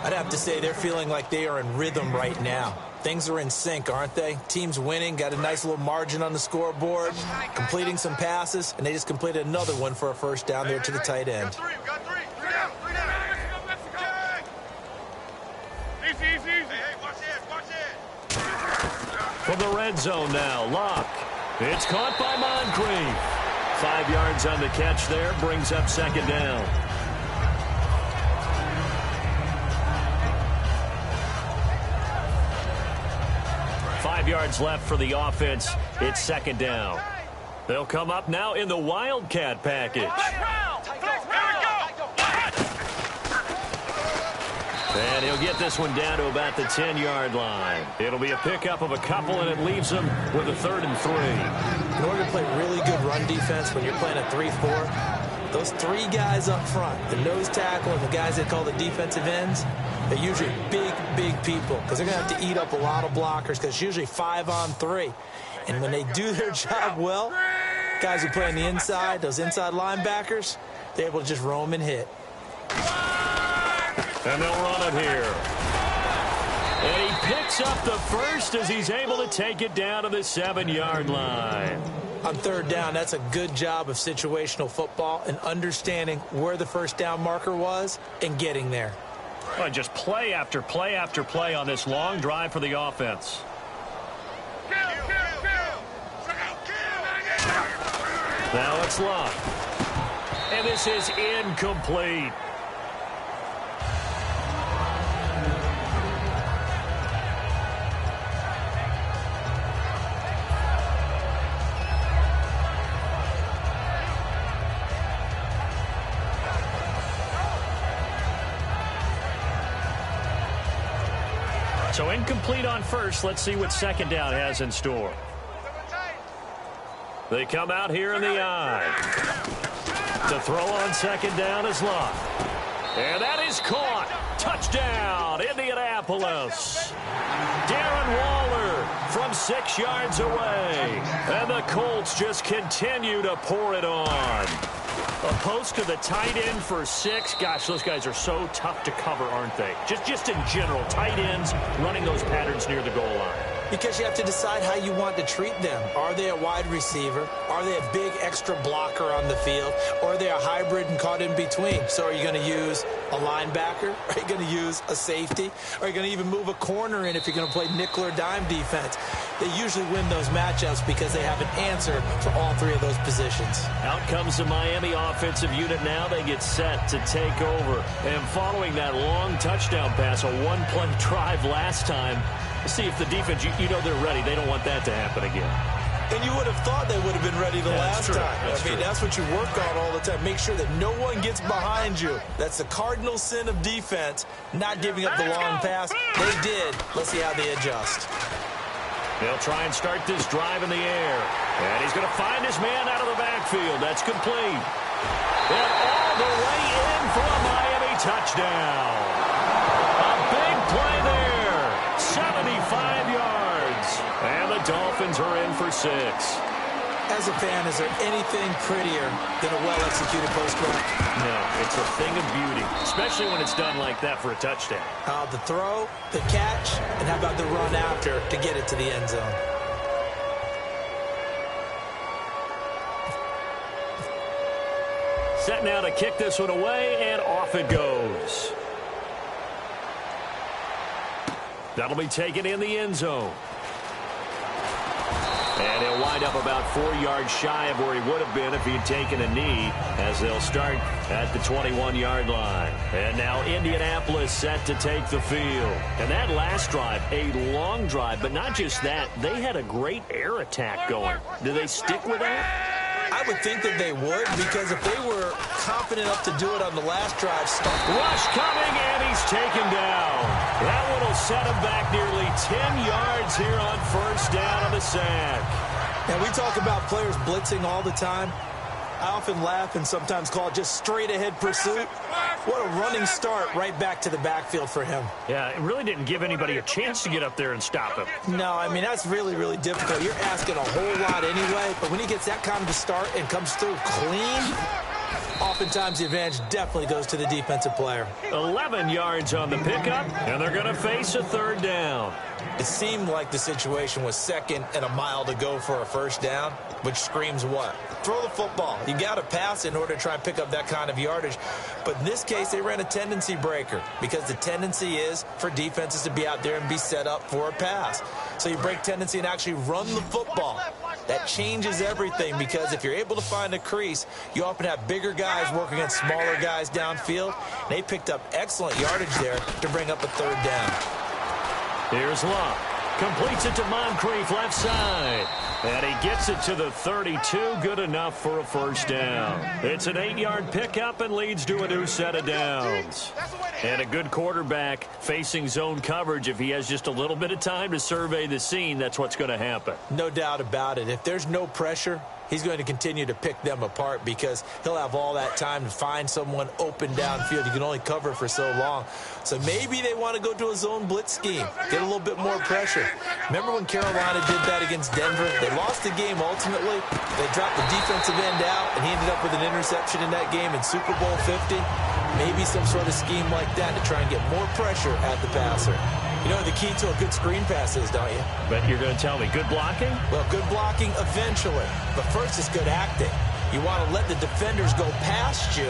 I'd have to say they're feeling like they are in rhythm right now. Things are in sync, aren't they? Team's winning, got a nice little margin on the scoreboard, completing some passes, and they just completed another one for a first down there to the tight end. We got three. Three down. Easy. Hey, watch it. From the red zone now, Locke. It's caught by Moncrief. 5 yards on the catch there, brings up second down. Yards left for the offense. It's second down. They'll come up now in the Wildcat package. And he'll get this one down to about the 10-yard line. It'll be a pickup of a couple, and it leaves them with a 3rd and 3. In order to play really good run defense when you're playing a 3-4, those 3 guys up front, the nose tackle and the guys they call the defensive ends, they're usually big people because they're going to have to eat up a lot of blockers because it's usually 5-on-3. And when they do their job well, guys who play on the inside, those inside linebackers, they're able to just roam and hit. And they'll run it here. And he picks up the first as he's able to take it down to the 7-yard line. On third down, that's a good job of situational football and understanding where the first down marker was and getting there. Well, just play after play after play on this long drive for the offense. Now it's Luck. And this is incomplete. So incomplete on first. Let's see what second down has in store. They come out here in the I. To throw on second down is Luck. And that is caught. Touchdown, Indianapolis. Darren Waller from 6 yards away. And the Colts just continue to pour it on. A post to the tight end for 6. Gosh, those guys are so tough to cover, aren't they? Just in general, tight ends running those patterns near the goal line. Because you have to decide how you want to treat them. Are they a wide receiver? Are they a big extra blocker on the field? Or are they a hybrid and caught in between? So are you going to use a linebacker? Are you going to use a safety? Are you going to even move a corner in if you're going to play nickel or dime defense? They usually win those matchups because they have an answer for all 3 of those positions. Out comes the Miami offensive unit now. They get set to take over. And following that long touchdown pass, a one-play drive last time, let's see if the defense, you know they're ready. They don't want that to happen again. And you would have thought they would have been ready the last time. That's what you work on all the time. Make sure that no one gets behind you. That's the cardinal sin of defense, not giving up the long pass. They did. Let's see how they adjust. They'll try and start this drive in the air. And he's going to find his man out of the backfield. That's complete. And all the way in for a Miami touchdown. A big play there. 75 yards. And the Dolphins are in for 6. as a fan, is there anything prettier than a well-executed post-route? No, it's a thing of beauty, especially when it's done like that for a touchdown. The throw, the catch, and how about the run after to get it to the end zone? Set now to kick this one away, and off it goes. That'll be taken in the end zone. And he'll wind up about 4 yards shy of where he would have been if he'd taken a knee, as they'll start at the 21-yard line. And now Indianapolis set to take the field. And that last drive, a long drive, but not just that, they had a great air attack going. Do they stick with that? I would think that they would, because if they were confident enough to do it on the last drive, rush coming, and he's taken down. That one will set him back nearly 10 yards here on first down on the sack. And we talk about players blitzing all the time. I often laugh and sometimes call it just straight-ahead pursuit. What a running start right back to the backfield for him. Yeah, it really didn't give anybody a chance to get up there and stop him. No, I mean, that's really, really difficult. You're asking a whole lot anyway, but when he gets that kind of a start and comes through clean, oftentimes the advantage definitely goes to the defensive player. 11 yards on the pickup, and they're going to face a third down. It seemed like the situation was 2nd and a mile to go for a first down, which screams what? Throw the football. You got to pass in order to try and pick up that kind of yardage. But in this case, they ran a tendency breaker, because the tendency is for defenses to be out there and be set up for a pass. So you break tendency and actually run the football. That changes everything, because if you're able to find a crease, you often have bigger guys working against smaller guys downfield. They picked up excellent yardage there to bring up a third down. Here's Love. Completes it to Moncrief left side. And he gets it to the 32. Good enough for a first down. It's an 8-yard pickup and leads to a new set of downs. And a good quarterback facing zone coverage. If he has just a little bit of time to survey the scene, that's what's going to happen. No doubt about it. If there's no pressure, he's going to continue to pick them apart, because he'll have all that time to find someone open downfield. You can only cover for so long. So maybe they want to go to a zone blitz scheme, get a little bit more pressure. Remember when Carolina did that against Denver? They lost the game ultimately. They dropped the defensive end out, and he ended up with an interception in that game in Super Bowl 50. Maybe some sort of scheme like that to try and get more pressure at the passer. You know what the key to a good screen pass is, don't you? But you're going to tell me, good blocking? Well, good blocking eventually. But first it's good acting. You want to let the defenders go past you,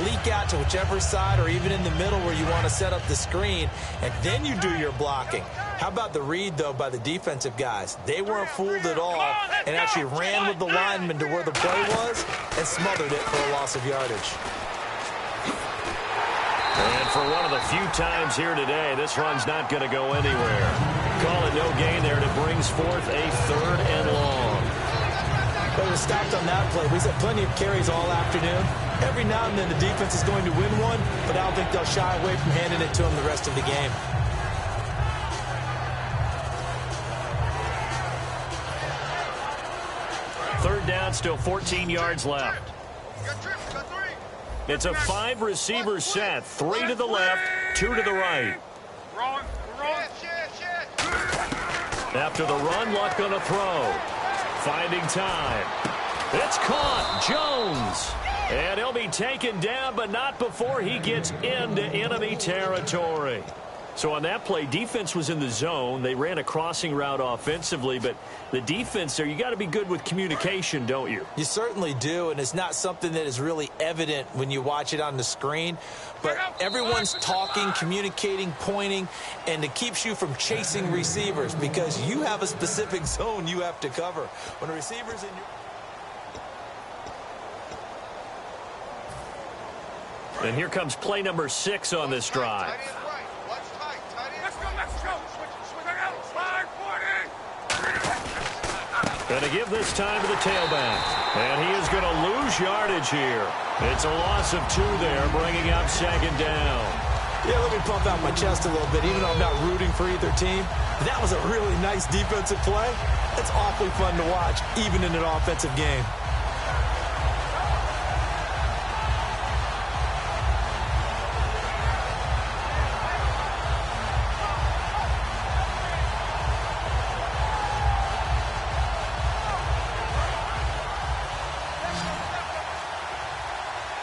leak out to whichever side or even in the middle where you want to set up the screen, and then you do your blocking. How about the read, though, by the defensive guys? They weren't fooled at all and actually ran with the lineman to where the play was and smothered it for a loss of yardage. And for one of the few times here today, this run's not going to go anywhere. Call it no gain there, and it brings forth a 3rd and long. But it was stopped on that play. We've had plenty of carries all afternoon. Every now and then the defense is going to win one, but I don't think they'll shy away from handing it to them the rest of the game. Third down, still 14 yards left. It's a 5-receiver set. 3 to the left, 2 to the right. After the run, Luck on a throw. Finding time. It's caught. Jones. And he'll be taken down, but not before he gets into enemy territory. So on that play, defense was in the zone. They ran a crossing route offensively, but the defense there, you got to be good with communication, don't you? You certainly do, and it's not something that is really evident when you watch it on the screen. But everyone's talking, communicating, pointing, and it keeps you from chasing receivers because you have a specific zone you have to cover. When a receiver's in your... And here comes play number 6 on this drive. Going to give this time to the tailback. And he is going to lose yardage here. It's a loss of 2 there, bringing up 2nd down. Yeah, let me pump out my chest a little bit, even though I'm not rooting for either team. That was a really nice defensive play. It's awfully fun to watch, even in an offensive game.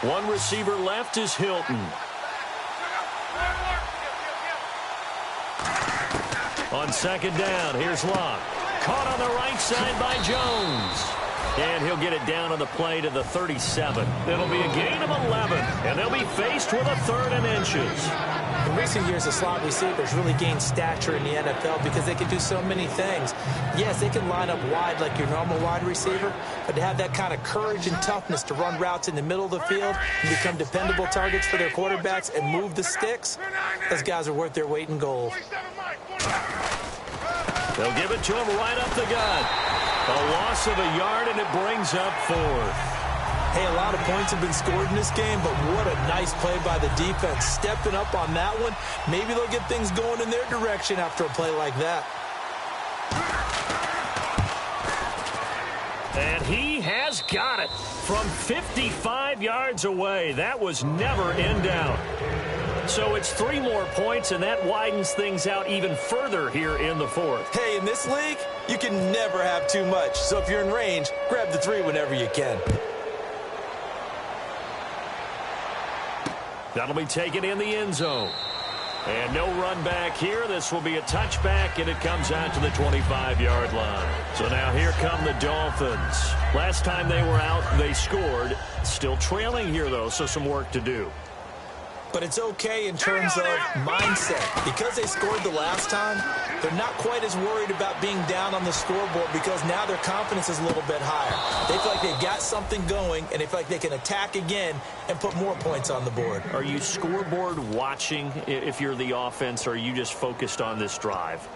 One receiver left is Hilton. On second down, here's Locke. Caught on the right side by Jones. And he'll get it down on the play to the 37. It'll be a gain of 11, and they'll be faced with a 3rd and inches. In recent years, the slot receivers really gained stature in the NFL because they can do so many things. Yes, they can line up wide like your normal wide receiver, but to have that kind of courage and toughness to run routes in the middle of the field and become dependable targets for their quarterbacks and move the sticks, those guys are worth their weight in gold. They'll give it to him right up the gut. A loss of a yard, and it brings up 4th. Hey, a lot of points have been scored in this game, but what a nice play by the defense. Stepping up on that one, maybe they'll get things going in their direction after a play like that. And he has got it from 55 yards away. That was never in doubt. So it's 3 more points, and that widens things out even further here in the 4th. Hey, in this league, you can never have too much. So if you're in range, grab the 3 whenever you can. That'll be taken in the end zone. And no run back here. This will be a touchback, and it comes out to the 25-yard line. So now here come the Dolphins. Last time they were out, they scored. Still trailing here, though, so some work to do. But it's okay in terms of mindset. Because they scored the last time, they're not quite as worried about being down on the scoreboard because now their confidence is a little bit higher. They feel like they've got something going, and they feel like they can attack again and put more points on the board. Are you scoreboard watching if you're the offense, or are you just focused on this drive?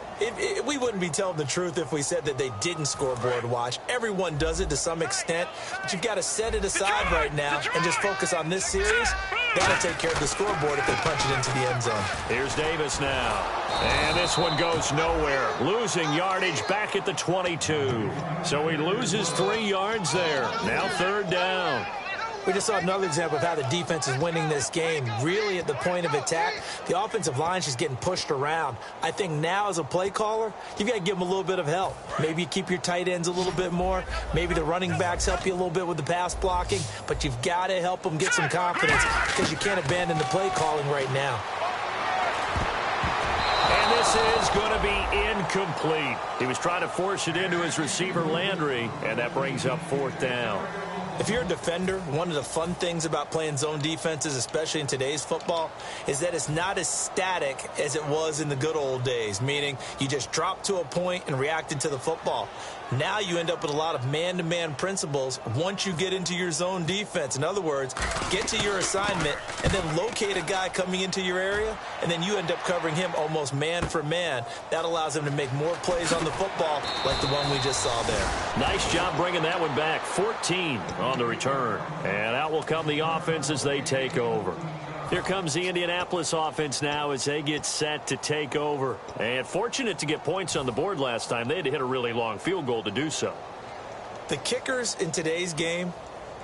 We wouldn't be telling the truth if we said that they didn't scoreboard watch. Everyone does it to some extent, but you've got to set it aside right now and just focus on this series. Got to take care of the scoreboard if they punch it into the end zone. Here's Davis now. And this one goes nowhere. Losing yardage back at the 22. So he loses 3 yards there. Now 3rd down. We just saw another example of how the defense is winning this game. Really at the point of attack, the offensive line is just getting pushed around. I think now as a play caller, you've got to give them a little bit of help. Maybe you keep your tight ends a little bit more. Maybe the running backs help you a little bit with the pass blocking. But you've got to help them get some confidence because you can't abandon the play calling right now. And this is going to be incomplete. He was trying to force it into his receiver, Landry, and that brings up 4th down. If you're a defender, one of the fun things about playing zone defenses, especially in today's football, is that it's not as static as it was in the good old days, meaning you just drop to a point and reacted to the football. Now you end up with a lot of man-to-man principles once you get into your zone defense. In other words, get to your assignment and then locate a guy coming into your area, and then you end up covering him almost man for man. That allows him to make more plays on the football like the one we just saw there. Nice job bringing that one back. 14 on the return. And out will come the offense as they take over. Here comes the Indianapolis offense now as they get set to take over. And fortunate to get points on the board last time. They had to hit a really long field goal to do so. The kickers in today's game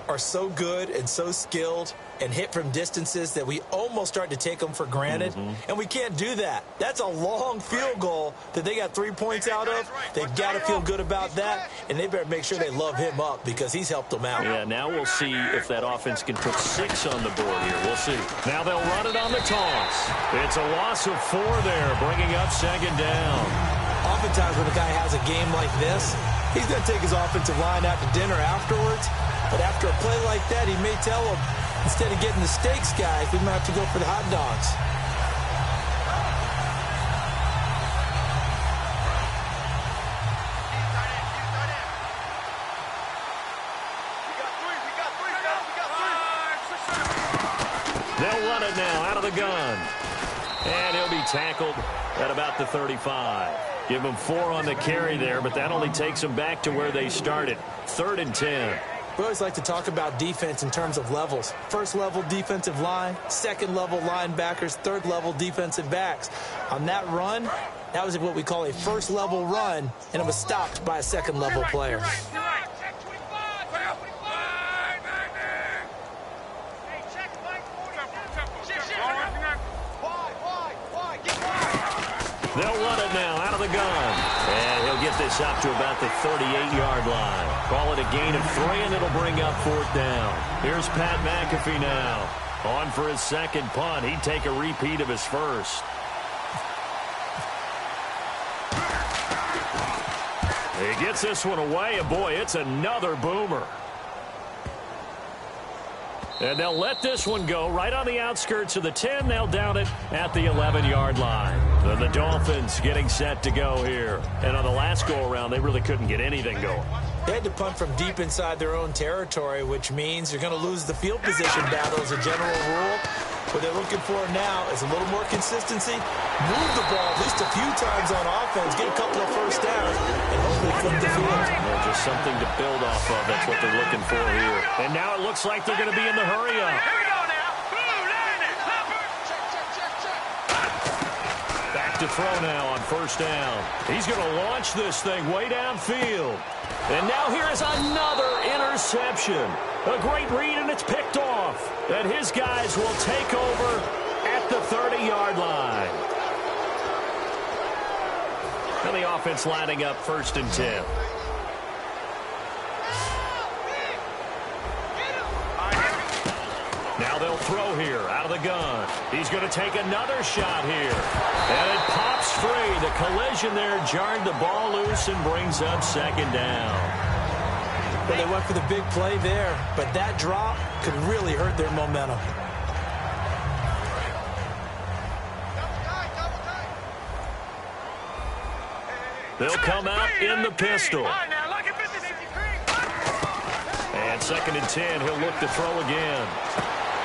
are so good and so skilled and hit from distances that we almost start to take them for granted. And we can't do that. That's a long field goal that they got 3 points out of. They've got to feel good about that, and they better make sure they love him up because he's helped them out. Yeah, now we'll see if that offense can put 6 on the board here. We'll see. Now they'll run it on the toss. It's a loss of 4 there, bringing up 2nd down. Oftentimes when a guy has a game like this, he's going to take his offensive line out to dinner afterwards. But after a play like that, he may tell them, instead of getting the steaks, guys, we might have to go for the hot dogs. They'll run it now out of the gun. And he'll be tackled at about the 35. Give him 4 on the carry there, but that only takes them back to where they started. 3rd and 10. We always like to talk about defense in terms of levels. First level defensive line, second level linebackers, third level defensive backs. On that run, that was what we call a first level run, and it was stopped by a second level player. They'll run it now out of the gun. And he'll get this up to about the 38-yard line. Call it a gain of 3, and it'll bring up 4th down. Here's Pat McAfee now. On for his second punt. He'd take a repeat of his first. He gets this one away, and boy, it's another boomer. And they'll let this one go right on the outskirts of the 10. They'll down it at the 11-yard line. And the Dolphins getting set to go here. And on the last go-around, they really couldn't get anything going. They had to punt from deep inside their own territory, which means you're going to lose the field position battle as a general rule. What they're looking for now is a little more consistency. Move the ball at least a few times on offense. Get a couple of first downs and hopefully flip the field. Well, just something to build off of. That's what they're looking for here. And now it looks like they're going to be in the hurry-up. Here we go now. Blue, line it. Check, check, check, check. Back to throw now on first down. He's going to launch this thing way downfield. And now here is another interception. A great read, and it's picked off. And his guys will take over at the 30-yard line. And the offense lining up 1st and 10. Now they'll throw here out of the gun. He's going to take another shot here. And it pops free. The collision there jarred the ball loose and brings up 2nd down. Well, they went for the big play there, but that drop could really hurt their momentum. They'll come out in the pistol. And 2nd and 10, he'll look to throw again.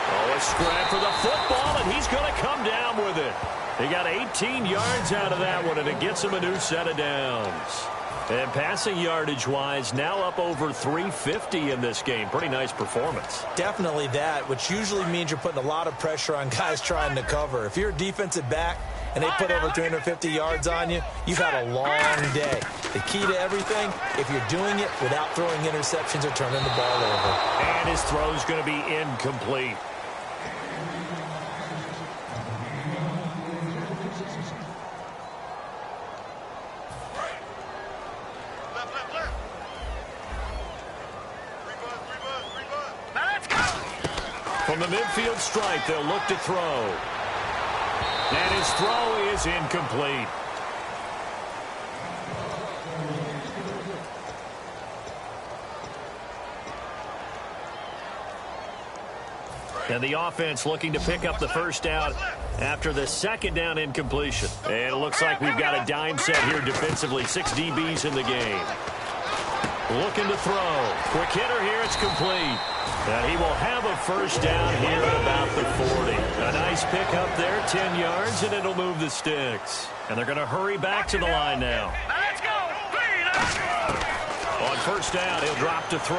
Oh, a scrap for the football, and he's going to come down with it. He got 18 yards out of that one, and it gets him a new set of downs. And passing yardage-wise, now up over 350 in this game. Pretty nice performance. Definitely that, which usually means you're putting a lot of pressure on guys trying to cover. If you're a defensive back and they put over 350 yards on you, you've had a long day. The key to everything, if you're doing it without throwing interceptions or turning the ball over. And his throw's going to be incomplete. From the midfield stripe, they'll look to throw. And his throw is incomplete. And the offense looking to pick up the first down after the 2nd down incompletion. And it looks like we've got a dime set here defensively. 6 DBs in the game. Looking to throw. Quick hitter here. It's complete. And he will have a first down here at about the 40. A nice pickup there, 10 yards, and it'll move the sticks. And they're going to hurry back to the line now. Let's go. On first down, he'll drop to throw.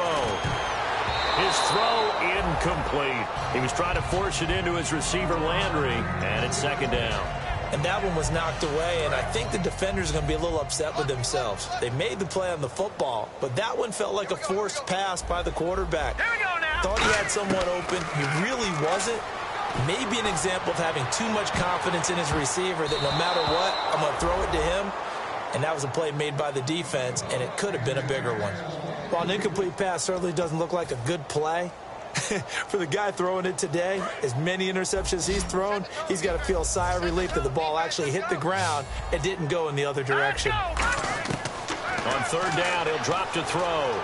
His throw incomplete. He was trying to force it into his receiver, Landry, and it's 2nd down. And that one was knocked away, and I think the defenders are going to be a little upset with themselves. They made the play on the football, but that one felt like a forced pass by the quarterback. Here we go now. Thought he had someone open. He really wasn't. Maybe an example of having too much confidence in his receiver that no matter what, I'm going to throw it to him. And that was a play made by the defense, and it could have been a bigger one. While an incomplete pass certainly doesn't look like a good play, for the guy throwing it today, as many interceptions he's thrown, he's got to feel a sigh of relief that the ball actually hit the ground and didn't go in the other direction. On 3rd down, he'll drop to throw.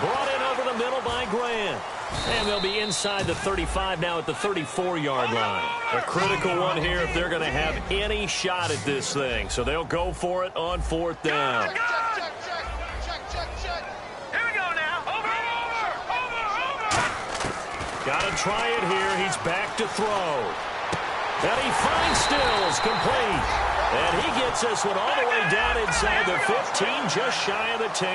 Brought in over the middle by Grant. And they'll be inside the 35 now at the 34-yard line. A critical one here if they're going to have any shot at this thing. So they'll go for it on 4th down. Here we go now. Over. Got to try it here. He's back to throw. And he finds Stills complete. And he gets this one all the way down inside the 15, just shy of the 10.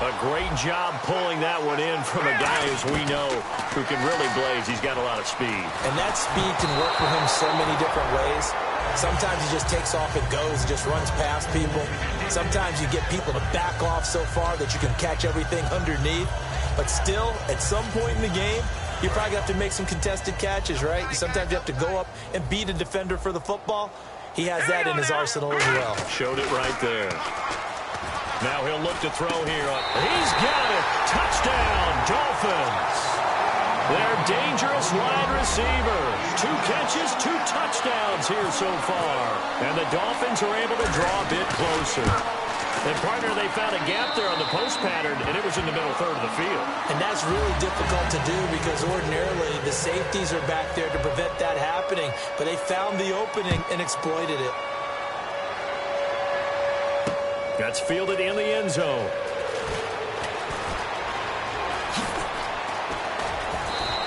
A great job pulling that one in from a guy, as we know, who can really blaze. He's got a lot of speed. And that speed can work for him so many different ways. Sometimes he just takes off and goes, just runs past people. Sometimes you get people to back off so far that you can catch everything underneath. But still, at some point in the game, you probably have to make some contested catches, right? Sometimes you have to go up and beat a defender for the football. he has that in his arsenal as well. Showed it right there. Now he'll look to throw here. He's got it. Touchdown, Dolphins. Their dangerous wide receiver. 2 catches, 2 touchdowns here so far. And the Dolphins are able to draw a bit closer. And, partner, they found a gap there on the post pattern, and it was in the middle third of the field. And that's really difficult to do because ordinarily the safeties are back there to prevent that happening. But they found the opening and exploited it. That's fielded in the end zone.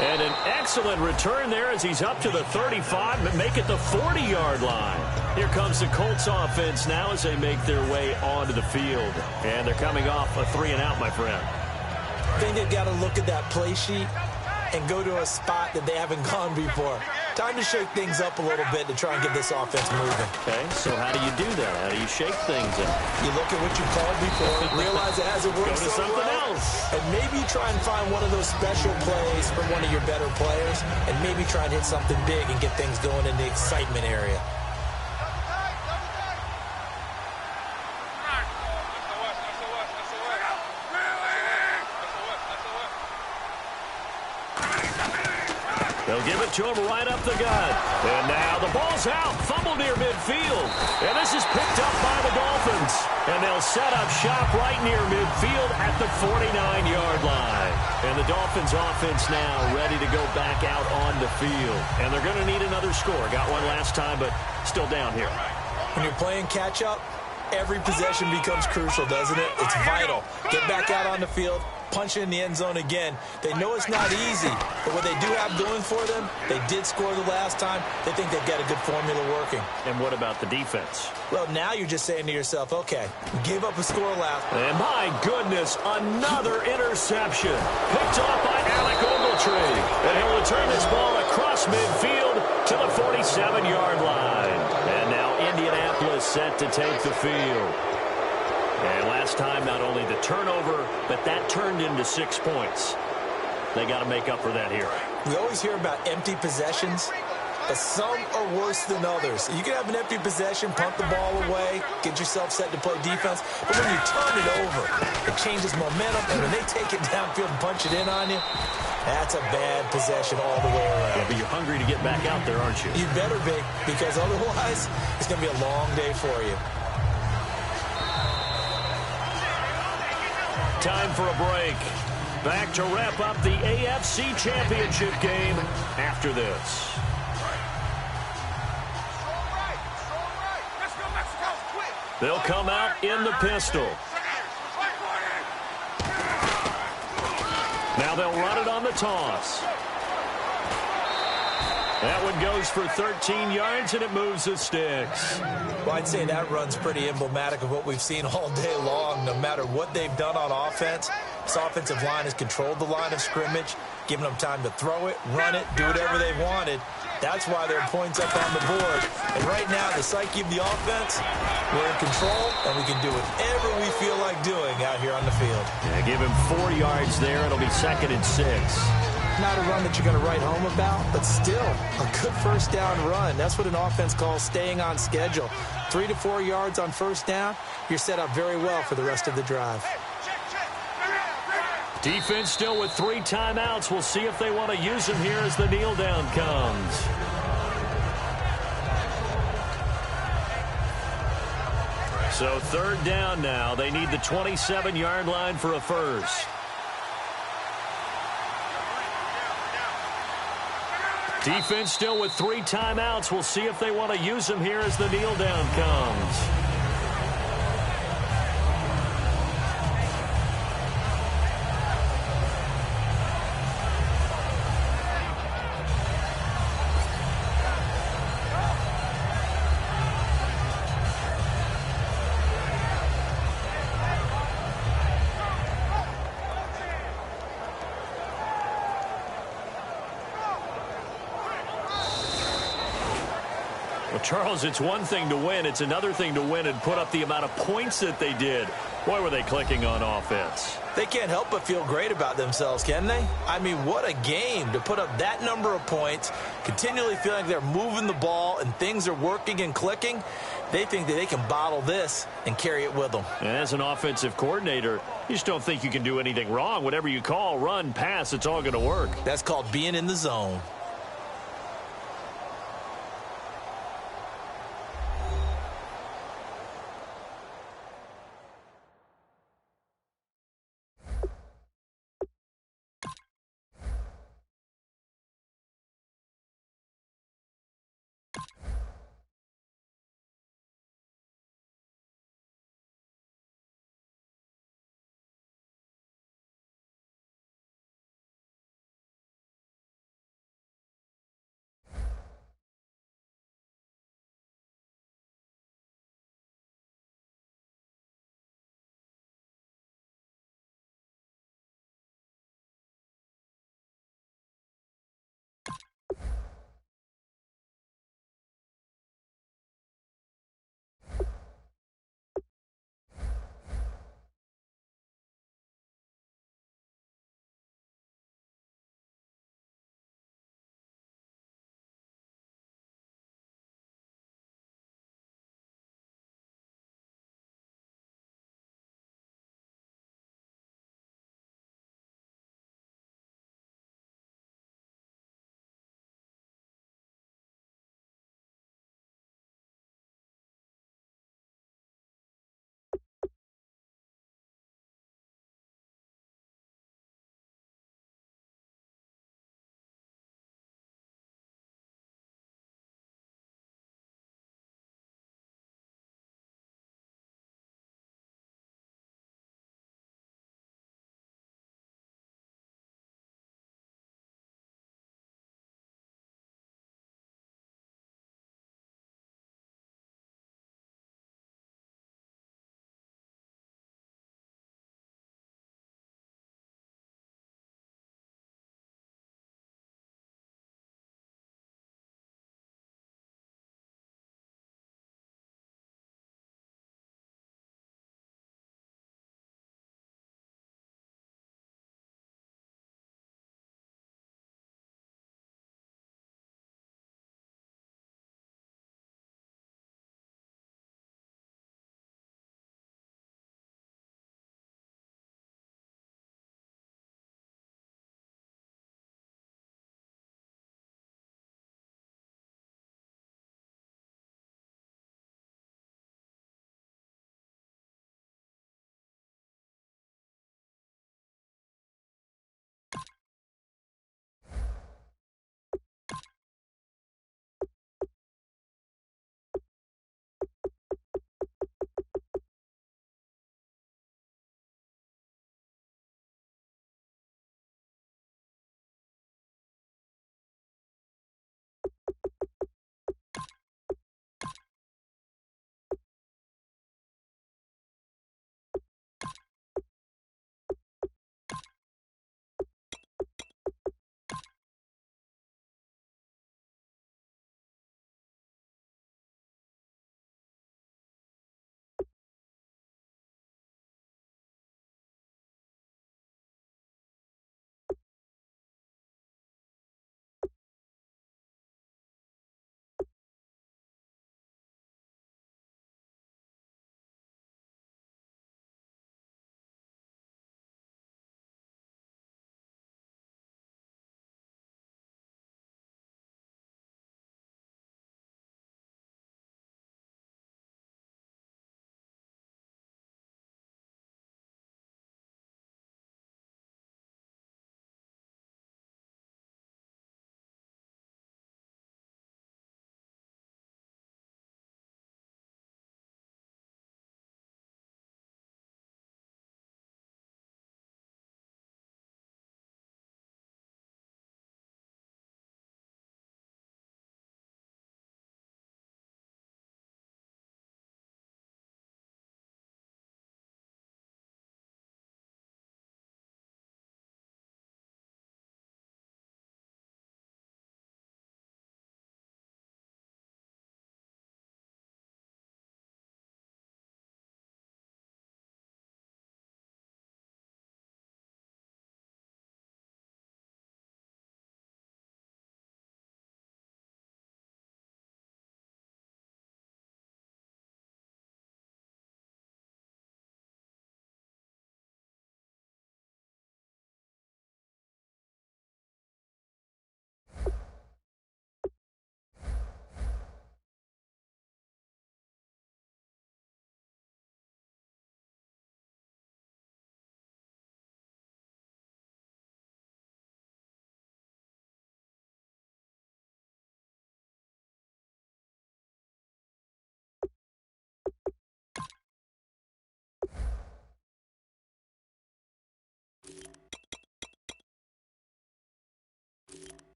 And an excellent return there as he's up to the 35, but make it the 40-yard line. Here comes the Colts offense now as they make their way onto the field. And they're coming off a 3-and-out, my friend. I think they've got to look at that play sheet and go to a spot that they haven't gone before. Time to shake things up a little bit to try and get this offense moving. Okay, so how do you do that? How do you shake things up? You look at what you called before, realize it hasn't worked Go to so something well, else. and maybe try and find one of those special plays from one of your better players, and maybe try and hit something big and get things going in the excitement area. They'll give it to him right up the gut. And now the ball's out. Fumble near midfield. And this is picked up by the Dolphins. And they'll set up shop right near midfield at the 49-yard line. And the Dolphins offense now ready to go back out on the field. And they're going to need another score. Got one last time, but still down here. When you're playing catch-up, every possession becomes crucial, doesn't it? It's vital. Get back out on the field. Punch in the end zone again. They know it's not easy, but what they do have going for them, they did score the last time. They think they've got a good formula working. And what about the defense? Well, now you're just saying to yourself, okay, gave up a score last. And my goodness, another interception. Picked off by Alec Ogletree. And he'll return this ball across midfield to the 47-yard line. And now Indianapolis set to take the field. And last time, not only the turnover, but that turned into 6 points. They got to make up for that here. We always hear about empty possessions, but some are worse than others. You can have an empty possession, punt the ball away, get yourself set to play defense, but when you turn it over, it changes momentum, and when they take it downfield and punch it in on you, that's a bad possession all the way around. Yeah, but you're hungry to get back out there, aren't you? You better be, because otherwise, it's going to be a long day for you. Time for a break. Back to wrap up the AFC Championship game after this. They'll come out in the pistol. Now they'll run it on the toss. That one goes for 13 yards, and it moves the sticks. Well, I'd say that run's pretty emblematic of what we've seen all day long. No matter what they've done on offense, this offensive line has controlled the line of scrimmage, given them time to throw it, run it, do whatever they wanted. That's why there are points up on the board. And right now, the psyche of the offense, we're in control, and we can do whatever we feel like doing out here on the field. Yeah, give him 4 yards there. It'll be 2nd and 6. Not a run that you're going to write home about, but still a good first down run. That's what an offense calls staying on schedule. 3 to 4 yards on first down, you're set up very well for the rest of the drive. Defense still with 3 timeouts. We'll see if they want to use them here as the kneel down comes. So 3rd down now. They need the 27-yard line for a first. Defense still with 3 timeouts. We'll see if they want to use them here as the kneel down comes. Charles, it's one thing to win. It's another thing to win and put up the amount of points that they did. Boy, were they clicking on offense. They can't help but feel great about themselves, can they? I mean, what a game to put up that number of points, continually feeling like they're moving the ball and things are working and clicking. They think that they can bottle this and carry it with them. And as an offensive coordinator, you just don't think you can do anything wrong. Whatever you call, run, pass, it's all going to work. That's called being in the zone.